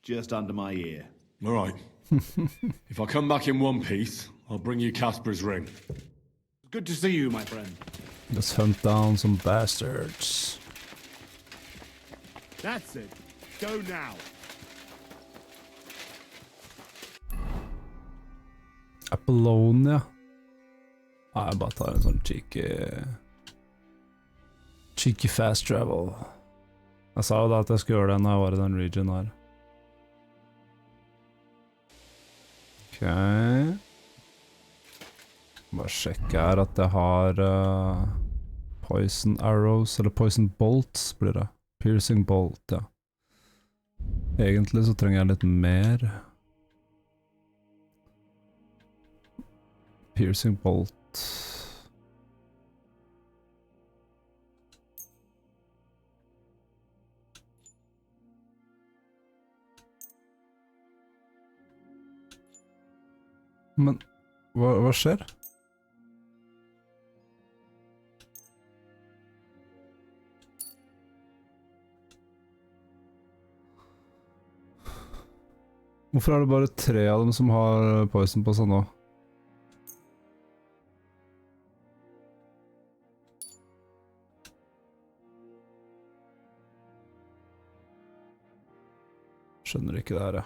Just under my ear. All right. If I come back in one piece, I'll bring you Casper's ring. Good to see you, my friend. Let's hunt down some bastards. That's it. Go now. Apollonia. Ja, jeg bare tar en sånn cheeky fast travel. Jeg sa jo da at jeg skulle gjøre det når jeg var i den region her. Ok. Bare sjekke her at jeg har poison arrows, eller poison bolts blir det. Piercing bolt, ja. Egentlig så trenger jeg litt mer. Piercing bolt. Men hva skjer? Hvorfor er det bare 3 av dem som har poison på seg nå? Skjønner ikke det her, ja.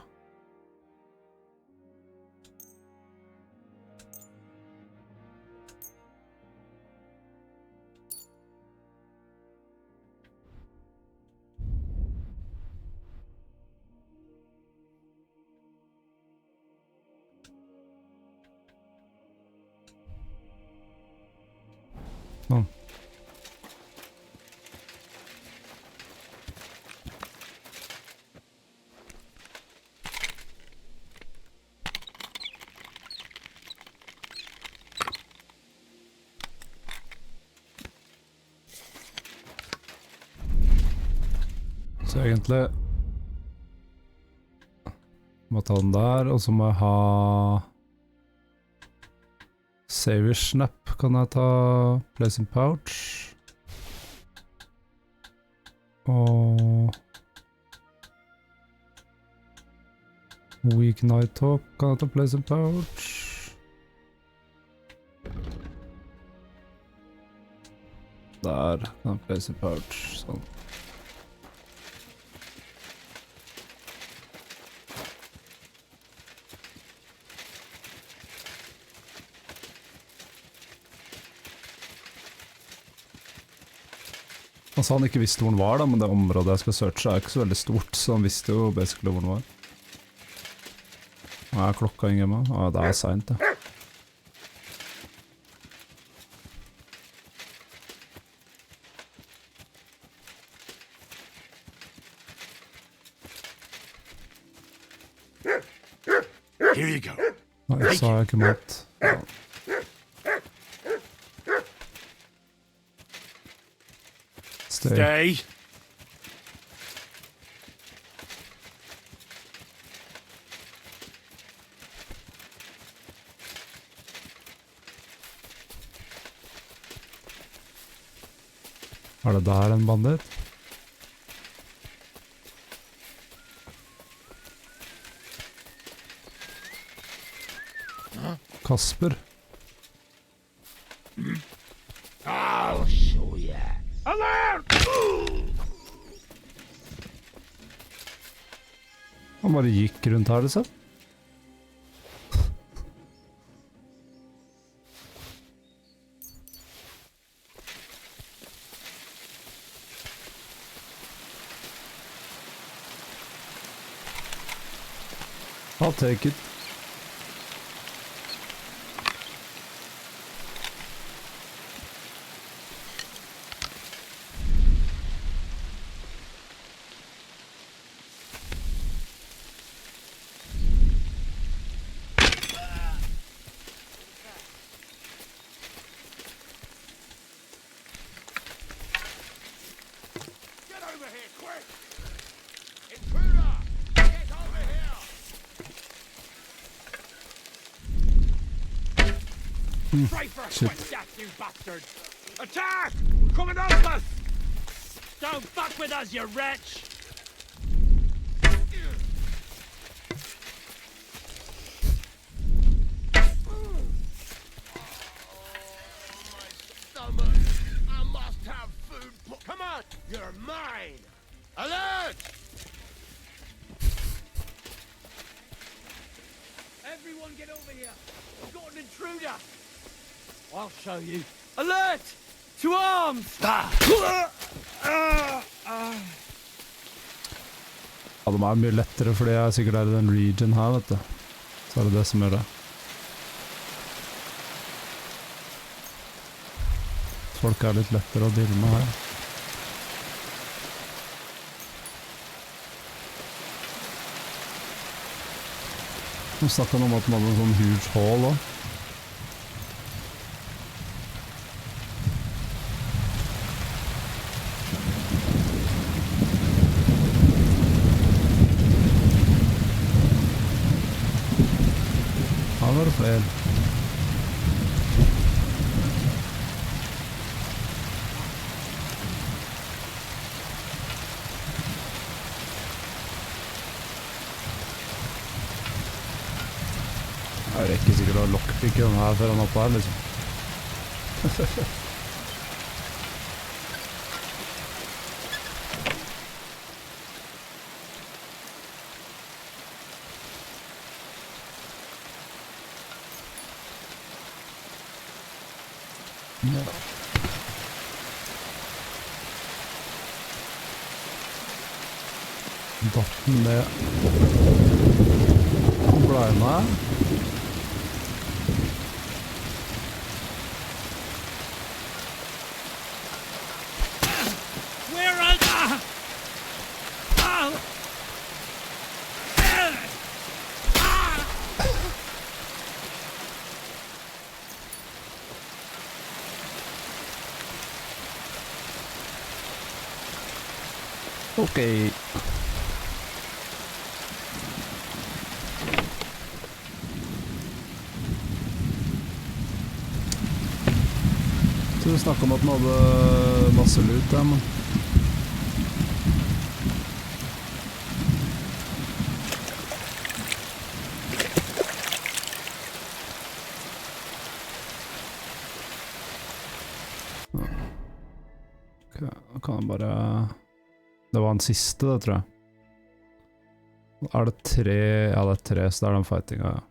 Sånn. Så egentlig må ta den der, og så må jeg ha Savior Snap kan jeg ta, Place in Pouch. Og Weak Night Talk kan jeg ta, Place in Pouch. Der kan jeg Place in Pouch, sånn. Han sa han ikke visste hvor den var da, men det området jeg skal searche er ikke så veldig stort, så han visste jo basically hvor den var. Nå er klokka ingen hjemme. Ja, det er sent, ja. Here you go. Nei, så har jeg ikke mat. Ja. Stay. Er det der en bandit? Kasper. I'll show ya. Alert! Han bare gikk rundt her, liksom. I'll take it. Pray for a Shit. quick death, you bastards! Attack! We're coming over us! Don't fuck with us, you wretch! Stomach. I must have food. Come on, you're mine. Alert! Everyone get over here! We've got an intruder! I'll show you. Alert! To arms! Ja, de er mye lettere, fordi jeg sikkert er i den region her, vet du. Så er det det som gjør det. Folk er litt lettere å deale med her. Nå snakket han om at man hadde en sånn huge hall også. Ja, nå er det flere. Jeg rekker sikkert å lockpicke den her før han er oppe her, liksom. Ja. Datten med bleina. Ok. Så du snakket om at den hadde masse lut, ja, men... Ok, da kan jeg bare... Det var den siste, det tror jeg. Er det 3? Ja, det er 3, så det er den fightinga, ja.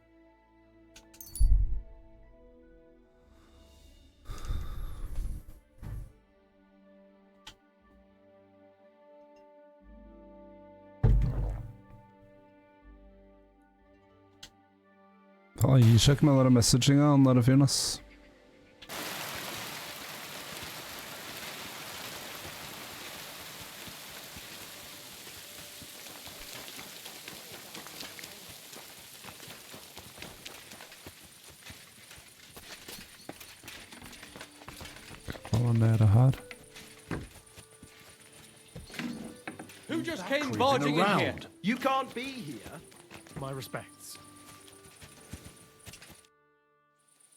Han gir seg ikke med den der messaginga, han der fyren, ass. Hva var nede her? Who just came barging in here? You can't be here. My respects.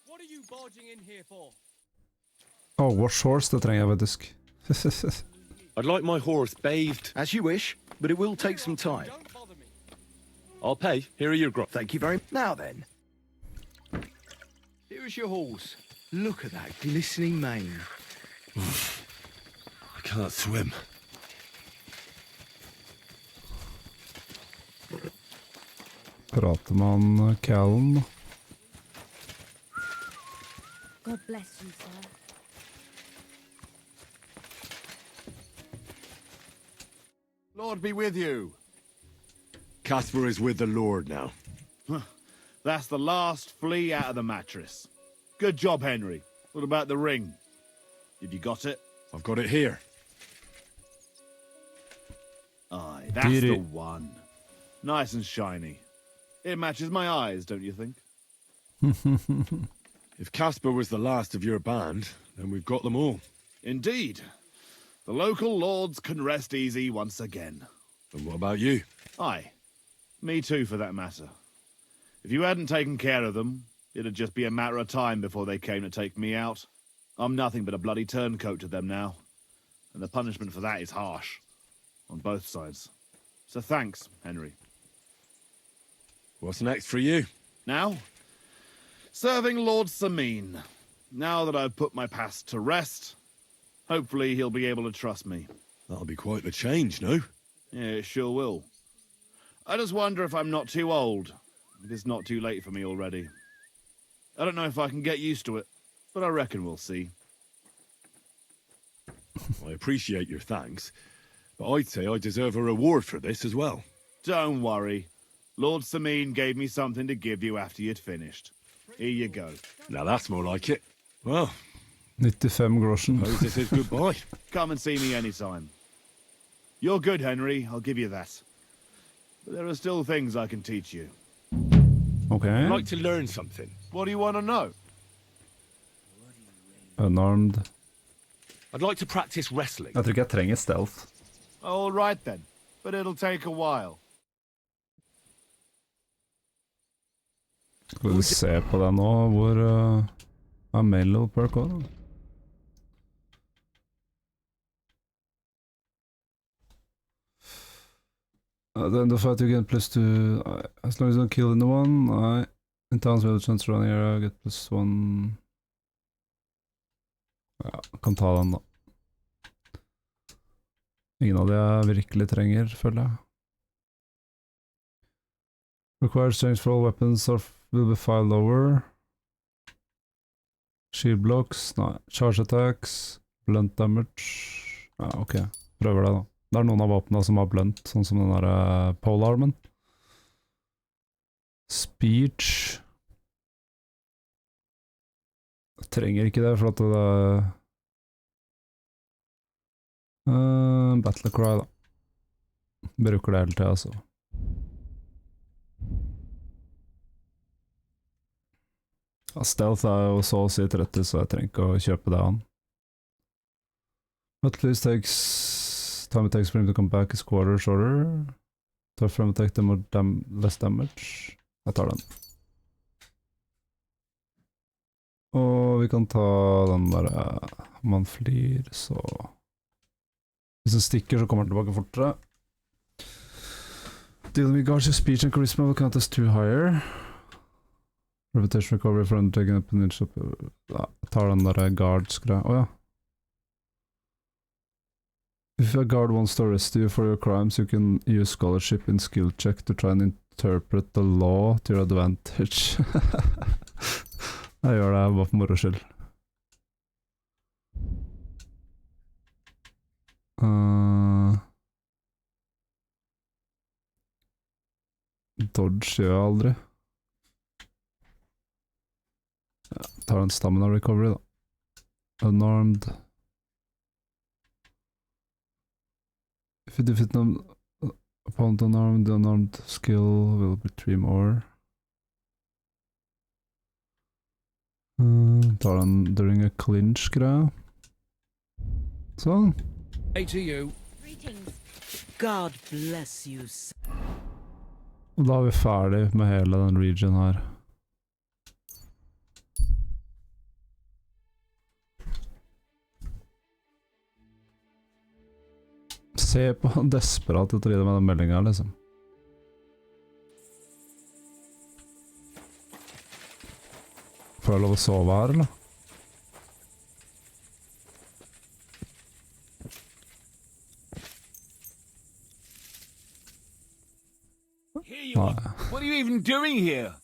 What are you barging in here for? Oh, wash horse, det trenger jeg faktisk. I'd like my horse bathed. As you wish, but it will take some time. Don't bother me. I'll pay. Here are your grub. Thank you very much. Now then. Here is your horse. Look at that glistening mane. I can't swim. Prater med han Callen, da. God bless you, sir. Lord be with you. Caspar is with the Lord now. That's the last flea out of the mattress. Good job, Henry. What about the ring? Have you got it? I've got it here. Aye, that's Beauty. the one. Nice and shiny. It matches my eyes, don't you think? If Caspar was the last of your band, then we've got them all. Indeed. The local lords can rest easy once again. And what about you? Aye. Me too, for that matter. If you hadn't taken care of them, it'd just be a matter of time before they came to take me out. I'm nothing but a bloody turncoat to them now. And the punishment for that is harsh. On both sides. So thanks, Henry. What's next for you? Now? Serving Lord Sameen. Now that I've put my past to rest, hopefully he'll be able to trust me. That'll be quite the change, no? Yeah, it sure will. I just wonder if I'm not too old. If it's not too late for me already. I don't know if I can get used to it, but I reckon we'll see. I appreciate your thanks, but I'd say I deserve a reward for this as well. Don't worry. Lord Sameen gave me something to give you after you'd finished. Here you go. Now that's more like it. Well, 95 groschen. suppose this is goodbye. Come and see me anytime. You're good, Henry, I'll give you that. But there are still things I can teach you. Okay. I'd like to learn something. What do you want to know? Unarmed. I'd like to practice wrestling. Jeg tror ikke jeg trenger stealth. All right then, but it'll take a while. Skal vi se på det nå, hvor er main level perk også, da? Then the fight you get +2, as long as you don't kill anyone, in towns with a chance to run here, get +1. Ja, kan ta den da. Ingen av de jeg virkelig trenger, føler jeg. Require strength for all weapons will be filed over. Shield blocks, nei. Charge attacks, blunt damage. Ja, ok. Prøver det da. Det er noen av våpnene som har blunt, sånn som den der polearmen. Speech. Jeg trenger ikke det, for at det er... Battle Cry da. Bruker det hele tiden, altså. Ja, stealth er jo så å si 30, så jeg trenger ikke å kjøpe det an. At least takes Time it takes for him to come back is quarter shorter. Tough for him to take the more less damage. Jeg tar den. Og vi kan ta den der, om han flyr, så... Hvis han stikker, så kommer han tilbake fortere. Dealing with guards, your speech and charisma will count as 2 higher. Reputation recovery for undertaking a peninsula. Ja, jeg tar den der guards-greia. Åja. If a guard wants to arrest you for your crimes, you can use scholarship in skill check to try and interpret the law to your advantage. Jeg gjør det bare for moro skyld. Dodge gjør jeg aldri. Ja, tar en stamina recovery da. Unarmed. If you defeat them opponent unarmed, the unarmed skill will be 3 more. Tar den during a clinch greia. Sånn. Hey to you. Greetings. God bless you. Og da er vi ferdig med hele den region her. Se på han desperat etter å gi med den meldingen her, liksom. Får jeg lov å sove her, eller? Here you are. What are you even doing here?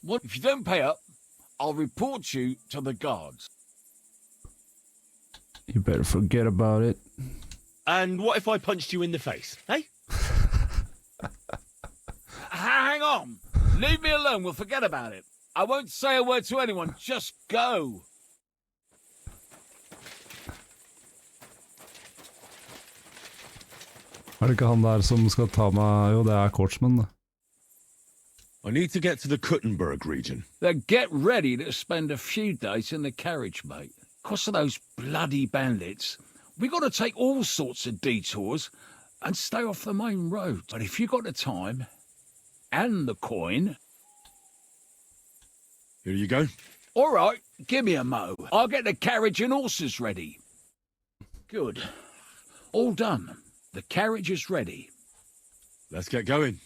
What if you don't pay up? I'll report you to the guards. You better forget about it. And what if I punched you in the face, eh? Hang on. Leave me alone. We'll forget about it. I won't say a word to anyone. Just go. Er det ikke han der som skal ta meg? Jo, det er Coachman, da. I need to get to the Kuttenberg region. Then get ready to spend a few days in the carriage, mate. Because of those bloody bandits, we got to take all sorts of detours and stay off the main road. But if you got the time and the coin... Here you go. All right, give me a mo. I'll get the carriage and horses ready. Good. All done. The carriage is ready. Let's get going.